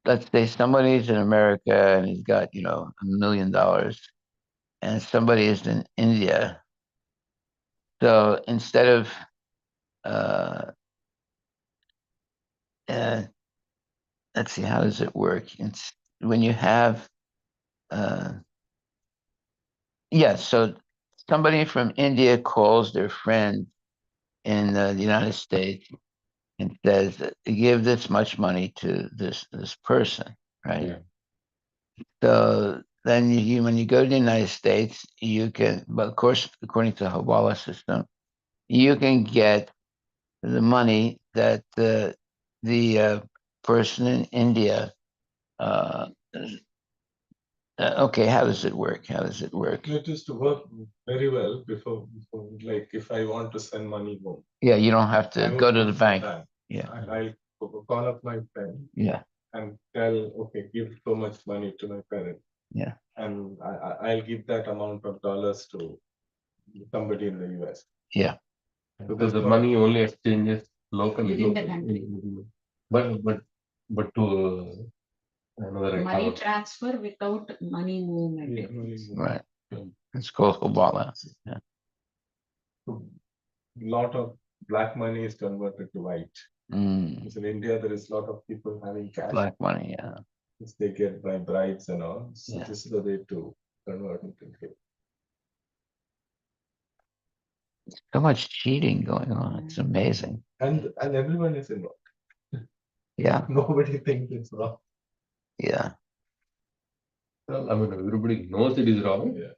D: let's say somebody's in America and he's got, $1 million, and somebody is in India. So instead of, let's see, how does it work? It's when you have, so somebody from India calls their friend in the United States and says, give this much money to this person, right?
E: Yeah.
D: So then when you go to the United States, you can, but of course, according to the Hawala system, you can get the money that the person in India. Okay, how does it work?
F: It used to work very well before, like if I want to send money home.
D: Yeah, you don't have
F: I
D: to
F: would
D: go to
F: go
D: the
F: to
D: bank. Yeah.
F: I'll call up my friend
D: Yeah,
F: and tell, okay, give so much money to my parent.
D: yeah,
F: And I'll give that amount of dollars to somebody in the US.
D: yeah.
E: Because the money only exchanges locally.
G: Within the country.
E: But to another
G: Money
E: account.
G: transfer without money movement.
F: Yeah, money movement.
D: Right. It's called Hawala. Yeah.
F: So, lot of black money is converted to white. Because in India, there is a lot of people having cash,
D: Black money. Yeah.
F: which they get by bribes and all. So
D: Yeah.
F: this is the way to convert it into.
D: So much cheating going on. It's amazing.
F: And everyone is involved.
D: Yeah.
F: Nobody thinks it's wrong.
D: Yeah.
E: Well, I mean, everybody knows it is wrong.
F: Yeah.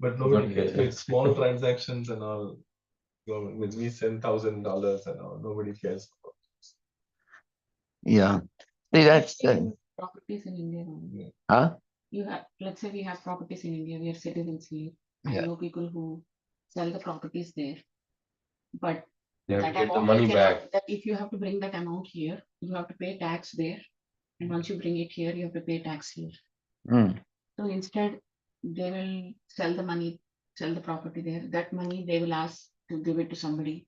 F: But nobody
E: But,
F: cares. Like small transactions and all. So when we send $1,000 and all, nobody cares.
D: Yeah. See, that's
G: Properties in India. only.
D: huh?
G: You have, let's say we have properties in India, we are citizens here. I
D: Yeah.
G: know people who sell the properties there. But
E: They have to
G: that
E: get the
G: amount
E: money
G: you cannot-
E: back.
G: That if you have to bring that amount here, you have to pay tax there. And once you bring it here, you have to pay tax here.
D: Mm.
G: So instead, they will sell the money, sell the property there. That money they will ask to give it to somebody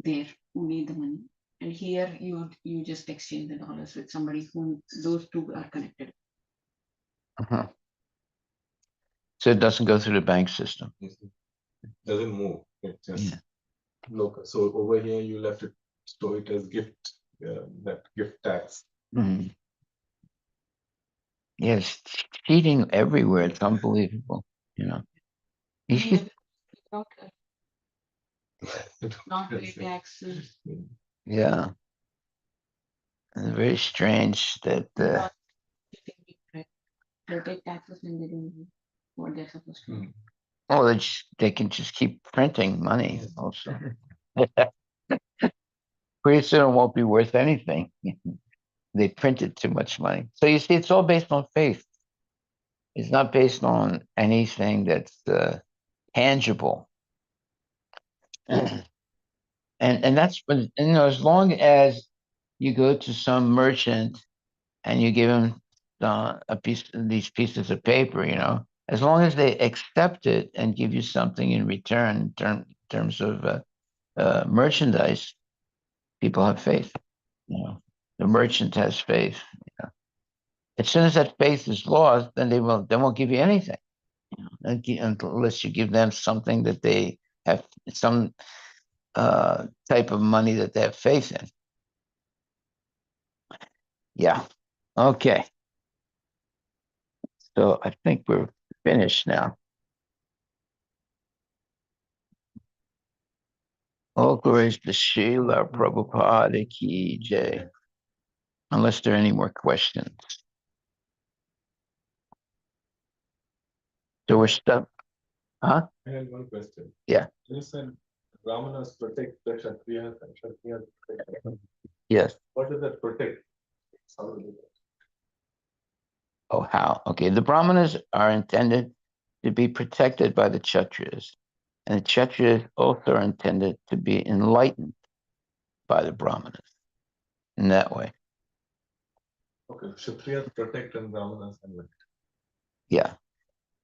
G: there who need the money. And here you just exchange the dollars with somebody who those two are connected.
D: Uh-huh. So it doesn't go through the bank system.
F: It doesn't move. It just
D: Yeah.
F: local. So over here, you'll have to store it as gift, that gift tax.
D: Mm. Yes, cheating everywhere. It's unbelievable. You
G: Many
D: should,
G: other without, not pay taxes.
D: yeah. It's very strange that
G: Not getting it right. They take taxes when they don't do what they're supposed to. do.
D: they can just keep printing money also. Pretty soon it won't be worth anything. They printed too much money. So you see, it's all based on faith. It's not based on anything that's tangible. And that's when, as long as you go to some merchant and you give him these pieces of paper, as long as they accept it and give you something in return in terms of merchandise, People have faith. The merchant has faith. As soon as that faith is lost, then they won't give you anything, unless you give them something that they have, some type of money that they have faith in. Yeah. Okay. So I think we're finished now. All glories to Srila Prabhupada Ki Jai. Unless there are any more questions. So we're stuck. Huh?
F: I had one question.
D: Yeah.
F: You said Brahmanas protect the Kshatriyas and Kshatriyas protect them.
D: Yes.
F: What does that protect? How do that?
D: Oh, how? Okay. The Brahmanas are intended to be protected by the Kshatriyas. And the Kshatriyas also are intended to be enlightened by the Brahmanas in that way.
F: Okay, Kshatriyas protect and Brahmanas and like.
D: Yeah.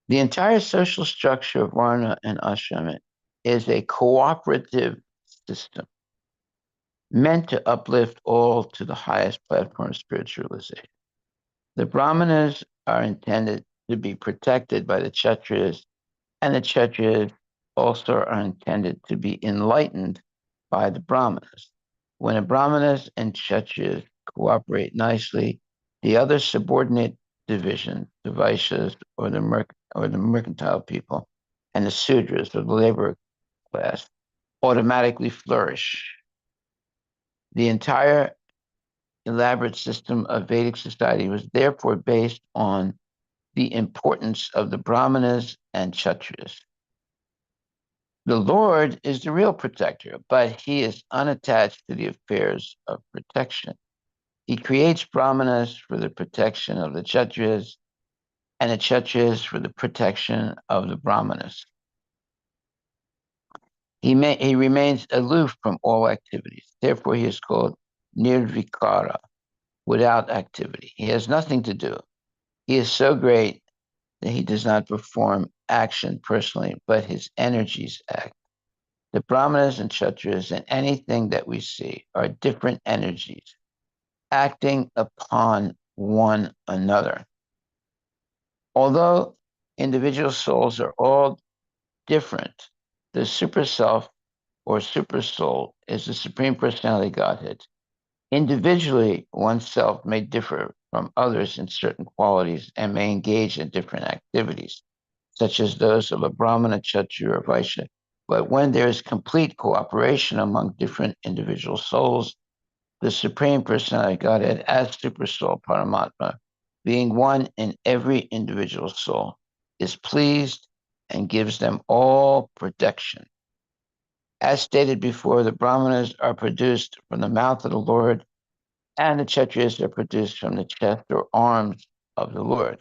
D: The entire social structure of Varna and Ashrama is a cooperative system meant to uplift all to the highest platform of spiritualization. The Brahmanas are intended to be protected by the Kshatriyas, and the Kshatriyas also are intended to be enlightened by the Brahmanas. When the Brahmanas and Kshatriyas cooperate nicely, the other subordinate divisions, the Vaishyas or the mercantile people, and the Sudras or the labor class, automatically flourish. The entire elaborate system of Vedic society was therefore based on the importance of the Brahmanas and Kshatriyas. The Lord is the real protector, but he is unattached to the affairs of protection. He creates Brahmanas for the protection of the Kshatriyas and the Kshatriyas for the protection of the Brahmanas. He remains aloof from all activities. Therefore, he is called nirvikara, without activity. He has nothing to do. He is so great that he does not perform action personally, but his energies act. The Brahmanas and Kshatriyas and anything that we see are different energies acting upon one another. Although individual souls are all different, the super self or super soul is the Supreme Personality Godhead. Individually, oneself may differ from others in certain qualities and may engage in different activities, such as those of a Brahmana, Kshatriya, or Vaishya. But when there is complete cooperation among different individual souls, the Supreme Personality Godhead, as Super Soul Paramatma, being one in every individual soul, is pleased and gives them all protection. As stated before, the Brahmanas are produced from the mouth of the Lord, and the Kshatriyas are produced from the chest or arms of the Lord.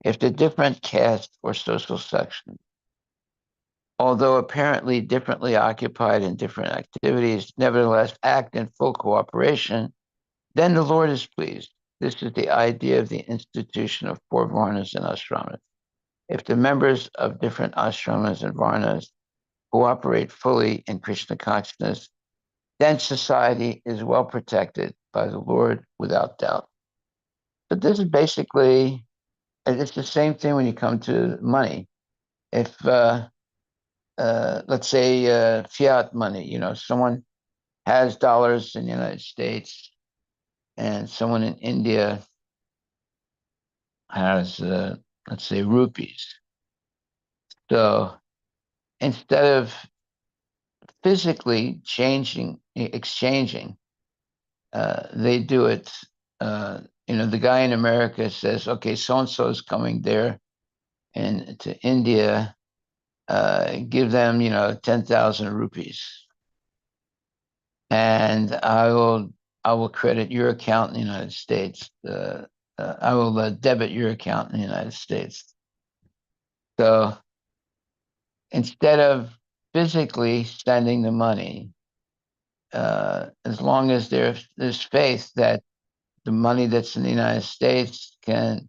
D: If the different caste or social sections, although apparently differently occupied in different activities, nevertheless act in full cooperation, then the Lord is pleased. This is the idea of the institution of 4 varnas and ashramas. If the members of different ashramas and varnas cooperate fully in Krishna consciousness, then society is well protected by the Lord without doubt. But this is basically, it's the same thing when you come to money. If, let's say, fiat money, someone has dollars in the United States and someone in India has, let's say, rupees. So instead of physically exchanging, they do it. The guy in America says, okay, so-and-so is coming there and to India, give them, 10,000 rupees. And I will credit your account in the United States. I will debit your account in the United States. So instead of physically sending the money, as long as there's faith that the money that's in the United States can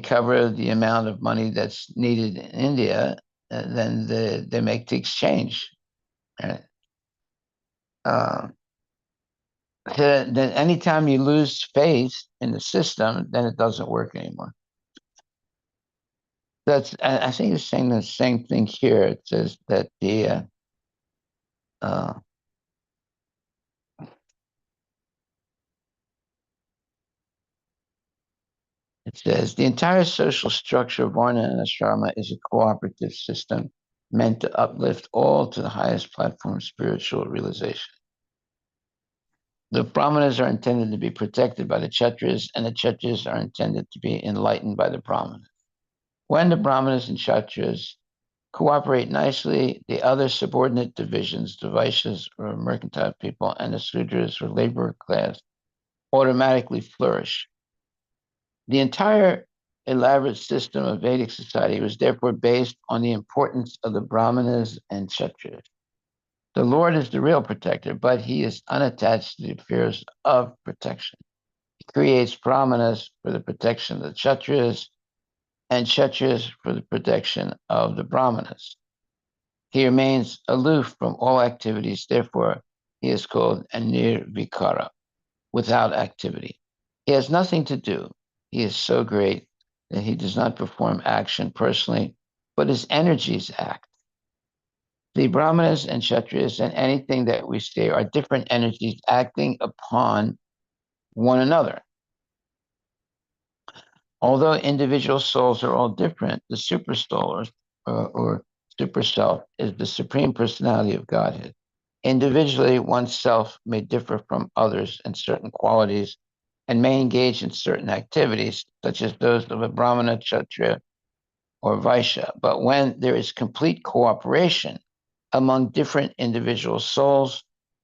D: cover the amount of money that's needed in India, then they make the exchange. Right? then anytime you lose faith in the system, then it doesn't work anymore. I think it's saying the same thing here. It says that it says the entire social structure of Varna and Ashrama is a cooperative system meant to uplift all to the highest platform of spiritual realization. The Brahmanas are intended to be protected by the Kshatriyas, and the Kshatriyas are intended to be enlightened by the Brahmanas. When the Brahmanas and Kshatriyas cooperate nicely, the other subordinate divisions, the Vaishyas or mercantile people, and the Sudras or labor class, automatically flourish. The entire elaborate system of Vedic society was therefore based on the importance of the Brahmanas and Kshatriyas. The Lord is the real protector, but he is unattached to the affairs of protection. He creates Brahmanas for the protection of the Kshatriyas and Kshatriyas for the protection of the Brahmanas. He remains aloof from all activities, therefore he is called Nirvikara, without activity. He has nothing to do. He is so great that he does not perform action personally, but his energies act. The Brahmanas and Kshatriyas and anything that we see are different energies acting upon one another. Although individual souls are all different, the super soul or super self is the supreme personality of Godhead. Individually, oneself may differ from others in certain qualities and may engage in certain activities, such as those of a Brahmana, Kshatriya, or Vaishya. But when there is complete cooperation among different individual souls,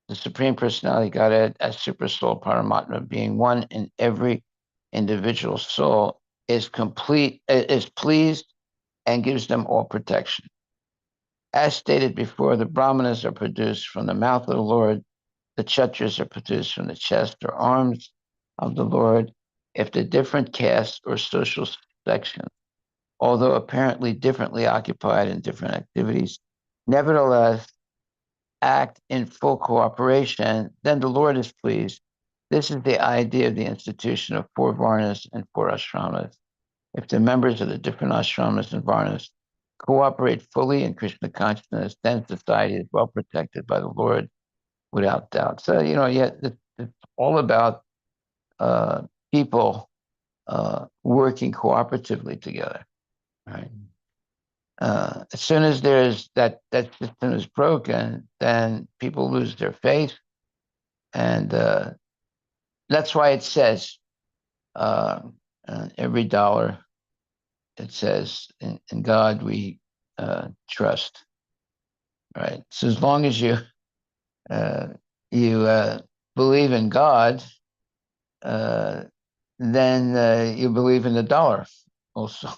D: the Supreme Personality Godhead as Super Soul Paramatma being one in every individual soul is pleased and gives them all protection. As stated before, the Brahmanas are produced from the mouth of the Lord, the Kshatriyas are produced from the chest or arms of the Lord. If the different castes or social sections, although apparently differently occupied in different activities, nevertheless act in full cooperation, then the Lord is pleased. This is the idea of the institution of 4 Varnas and 4 Ashramas. If the members of the different Ashramas and Varnas cooperate fully in Krishna consciousness, then society is well protected by the Lord without doubt. So, it's all about people working cooperatively together, right? As soon as there's that system is broken, then people lose their faith, and that's why it says every dollar. It says in God we trust, right? So as long as you believe in God, then you believe in the dollar also.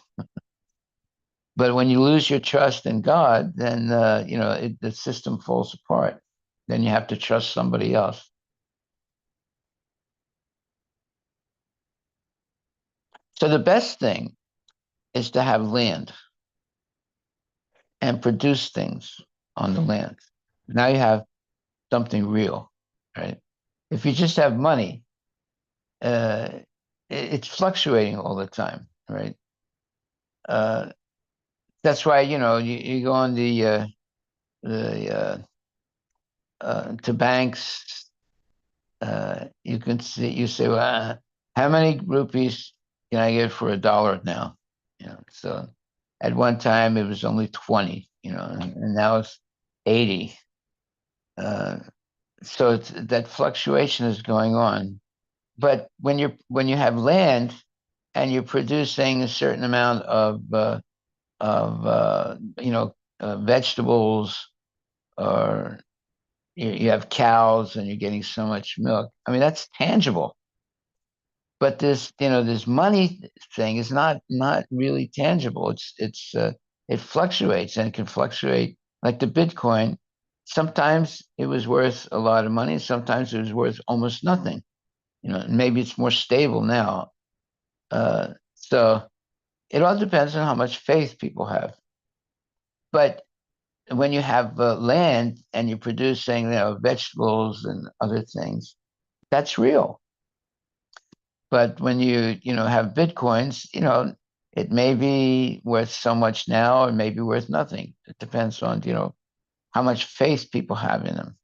D: But when you lose your trust in God, then the system falls apart. Then you have to trust somebody else. So the best thing is to have land and produce things on the land. Now you have something real, right? If you just have money, it's fluctuating all the time, right? That's why you go on the to banks. You say, well, how many rupees can I get for $1 now? So at one time it was only 20, and now it's 80. So that fluctuation is going on. But when you have land and you're producing a certain amount of vegetables, or you have cows and you're getting so much milk. I mean, that's tangible. But this money thing is not really tangible. It fluctuates, and it can fluctuate like the Bitcoin. Sometimes it was worth a lot of money. Sometimes it was worth almost nothing. Maybe it's more stable now. So it all depends on how much faith people have. But when you have land and you're producing vegetables and other things, That's real. But when you have Bitcoins, it may be worth so much now, or maybe worth nothing. It depends on, how much faith people have in them.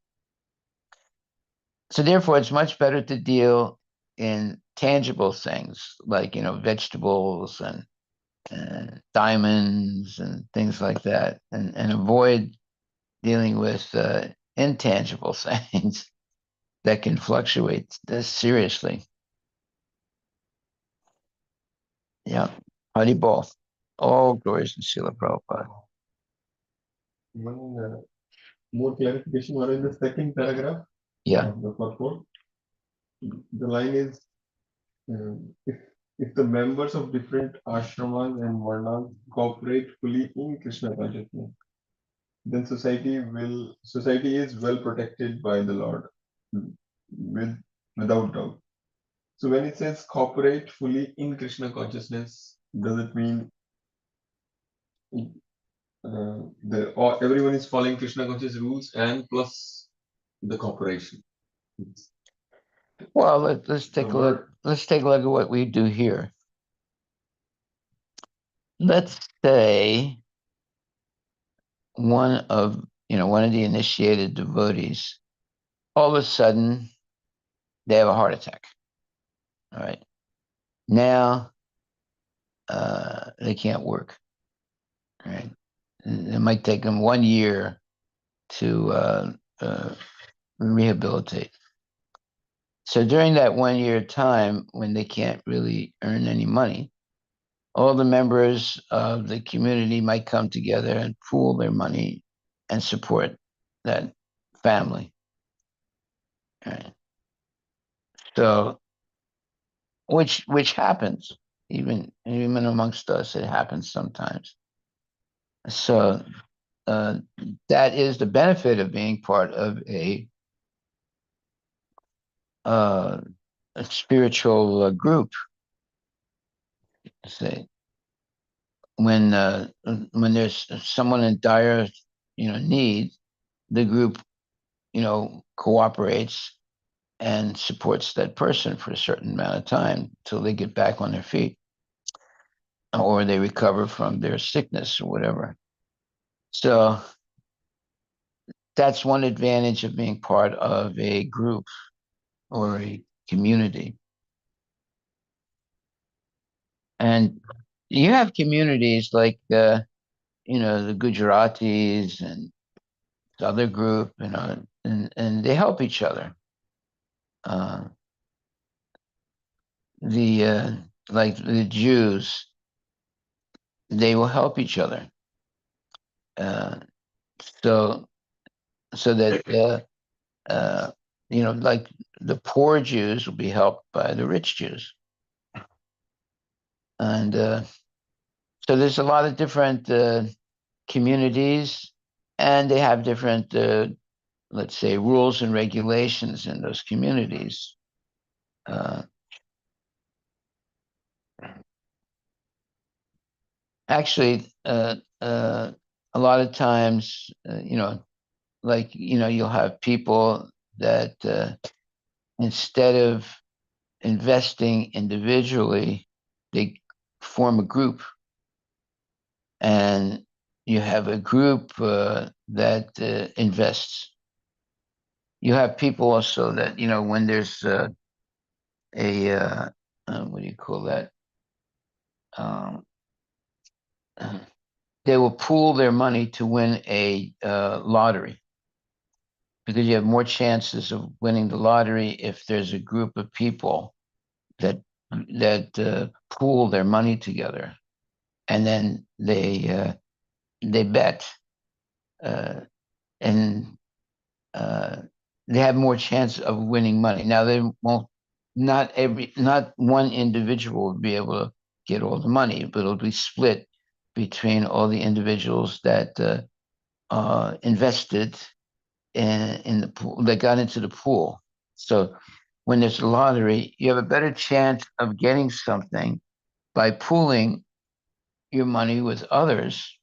D: So therefore, it's much better to deal in tangible things like, vegetables and diamonds and things like that, and avoid dealing with intangible things that can fluctuate this seriously. Yeah. Haribol. All glories to Srila Prabhupada.
A: One more clarification. What is the second paragraph?
D: Yeah.
A: Of the purport? The line is, if the members of different ashramas and varnas cooperate fully in Krishna consciousness, then society is well protected by the Lord, without doubt. So when it says cooperate fully in Krishna consciousness, does it mean or everyone is following Krishna conscious rules and plus the cooperation?
D: Well, let's take a look. Let's take a look at what we do here. Let's say one of the initiated devotees, all of a sudden they have a heart attack. All right. Now they can't work. All right. It might take them 1 year to rehabilitate. So during that 1 year time, when they can't really earn any money, all the members of the community might come together and pool their money and support that family. Right. So, which happens even amongst us, it happens sometimes. So that is the benefit of being part of a spiritual group. Say when there's someone in dire need, the group cooperates and supports that person for a certain amount of time till they get back on their feet or they recover from their sickness or whatever. So that's one advantage of being part of a group or a community. And you have communities like the Gujaratis and the other group, and they help each other. Like the Jews, they will help each other. So that like the poor Jews will be helped by the rich Jews, and so there's a lot of different communities, and they have different, let's say, rules and regulations in those communities. Actually, a lot of times, you'll have people that instead of investing individually, they form a group, and you have a group that invests. You have people also that when there's a what do you call that? They will pool their money to win a lottery, because you have more chances of winning the lottery if there's a group of people that pool their money together, and then they bet, and they have more chance of winning money. Now they won't. Not one individual will be able to get all the money, but it'll be split between all the individuals that invested in the pool, that got into the pool. So when there's a lottery, you have a better chance of getting something by pooling your money with others.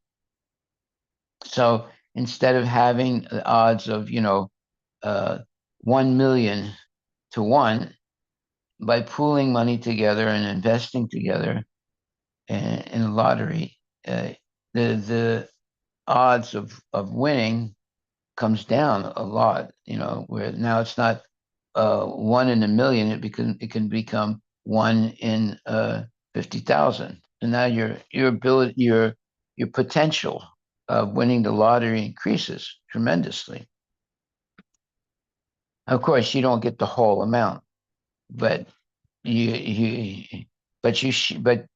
D: So instead of having the odds of 1 million to 1 by pooling money together and investing together in a lottery. The odds of winning comes down a lot, where now it's not 1 in a million, it can become 1 in 50,000. So now your potential of winning the lottery increases tremendously. Of course, you don't get the whole amount, but you but you sh- but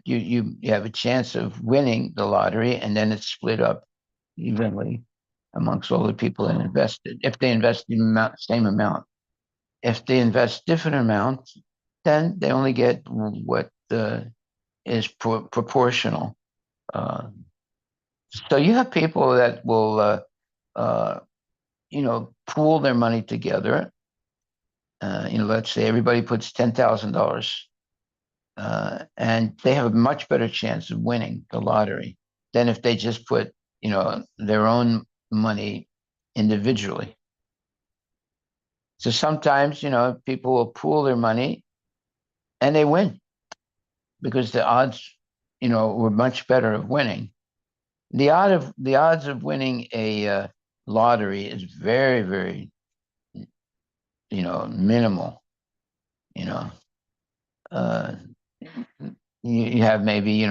D: you have a chance of winning the lottery, and then it's split up evenly amongst all the people that invested. If they invest the same amount, if they invest different amounts, then they only get what is proportional. So you have people that will, pool their money together. Let's say everybody puts $10,000, and they have a much better chance of winning the lottery than if they just put, their own money individually. So sometimes, people will pool their money and they win because the odds, were much better of winning. The odds of winning a lottery is very, very, minimal. Uh, you have maybe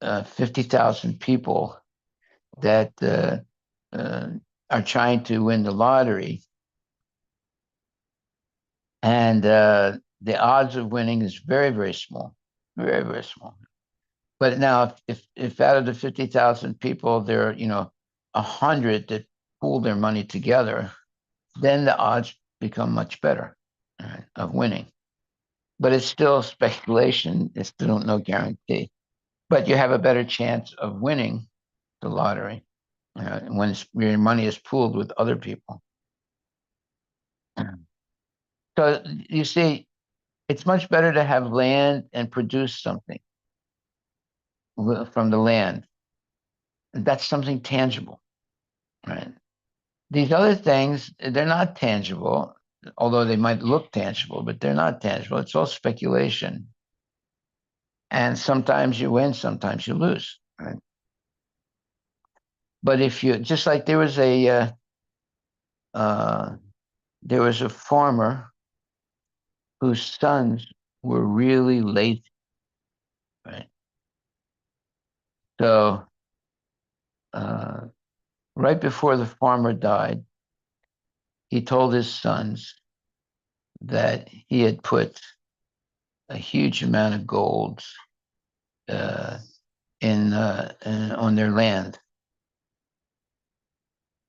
D: 50,000 people that are trying to win the lottery, and the odds of winning is very, very small, very, very small. But now, if out of the 50,000 people, there are 100 that pool their money together, then the odds become much better, right, of winning. But it's still speculation. It's still no guarantee. But you have a better chance of winning the lottery when your money is pooled with other people. So you see, it's much better to have land and produce something from the land. That's something tangible, right? These other things, they're not tangible, although they might look tangible, but they're not tangible. It's all speculation. And sometimes you win, sometimes you lose, right? But if you, just like there was a farmer whose sons were really lazy, right? So right before the farmer died, he told his sons that he had put a huge amount of gold on their land,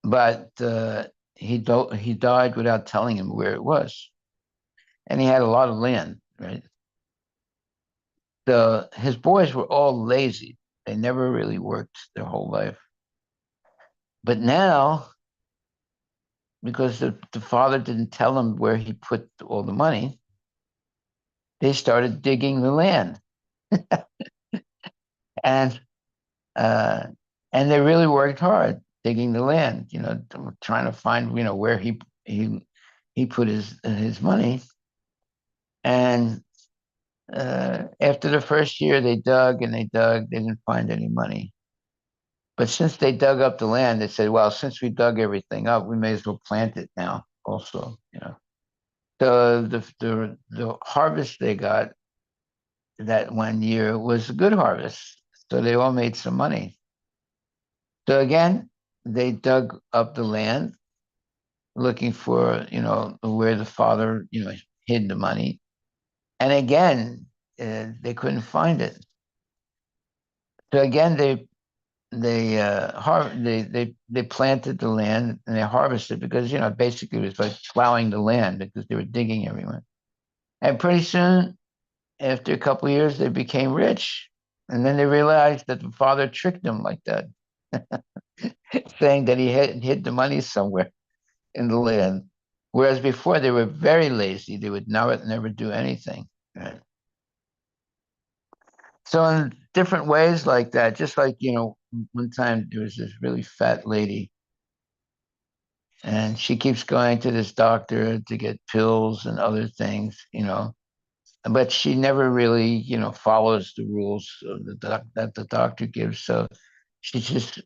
D: but he died without telling him where it was, and he had a lot of land, right? His boys were all lazy; they never really worked their whole life. But now, because the father didn't tell him where he put all the money, they started digging the land, and uh, and they really worked hard digging the land, trying to find, where he put his money. And after the first year, they dug and they dug, they didn't find any money. But since they dug up the land, they said, well, since we dug everything up, we may as well plant it now also. So the harvest they got that 1 year was a good harvest. So they all made some money. So again, they dug up the land looking for, where the father, hid the money. And again, they couldn't find it. So again, they planted the land and they harvested because, basically it was like plowing the land because they were digging everywhere. And pretty soon, after a couple of years, they became rich. And then they realized that the father tricked them like that, saying that he had hid the money somewhere in the land. Whereas before they were very lazy, they would never do anything. Right? So in different ways like that, just like, one time there was this really fat lady And she keeps going to this doctor to get pills and other things, but she never really, follows the rules of that the doctor gives. So she just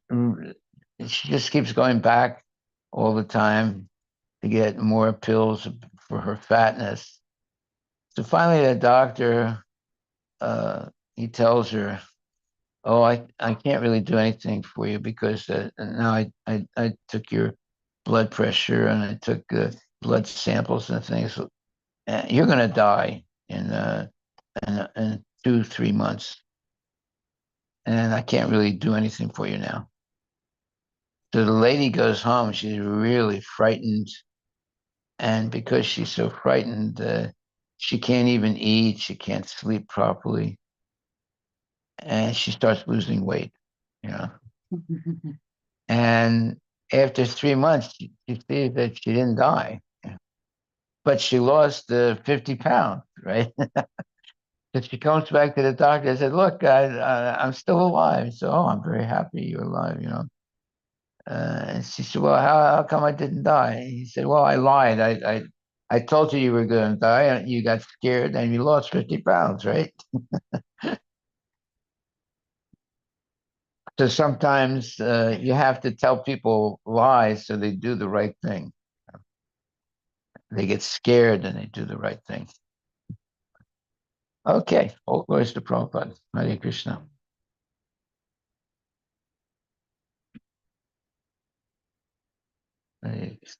D: she just keeps going back all the time to get more pills for her fatness. So finally, the doctor he tells her, "Oh, I can't really do anything for you because now I took your blood pressure and I took blood samples and things. You're gonna die in 2-3 months, and I can't really do anything for you now." So the lady goes home. She's really frightened, and because she's so frightened, she can't even eat. She can't sleep properly, and she starts losing weight. And after 3 months, she sees that she didn't die, but she lost 50 pounds, right? So she comes back to the doctor and said, "Look, I'm still alive." So, "Oh, I'm very happy you're alive. And she said, "Well, how come I didn't die?" He said, "Well, I lied. I told you were going to die, and you got scared, and you lost 50 pounds, right?" So sometimes you have to tell people lies so they do the right thing. They get scared and they do the right thing. Okay, all glories to Prabhupada. Hare Krishna. Thanks.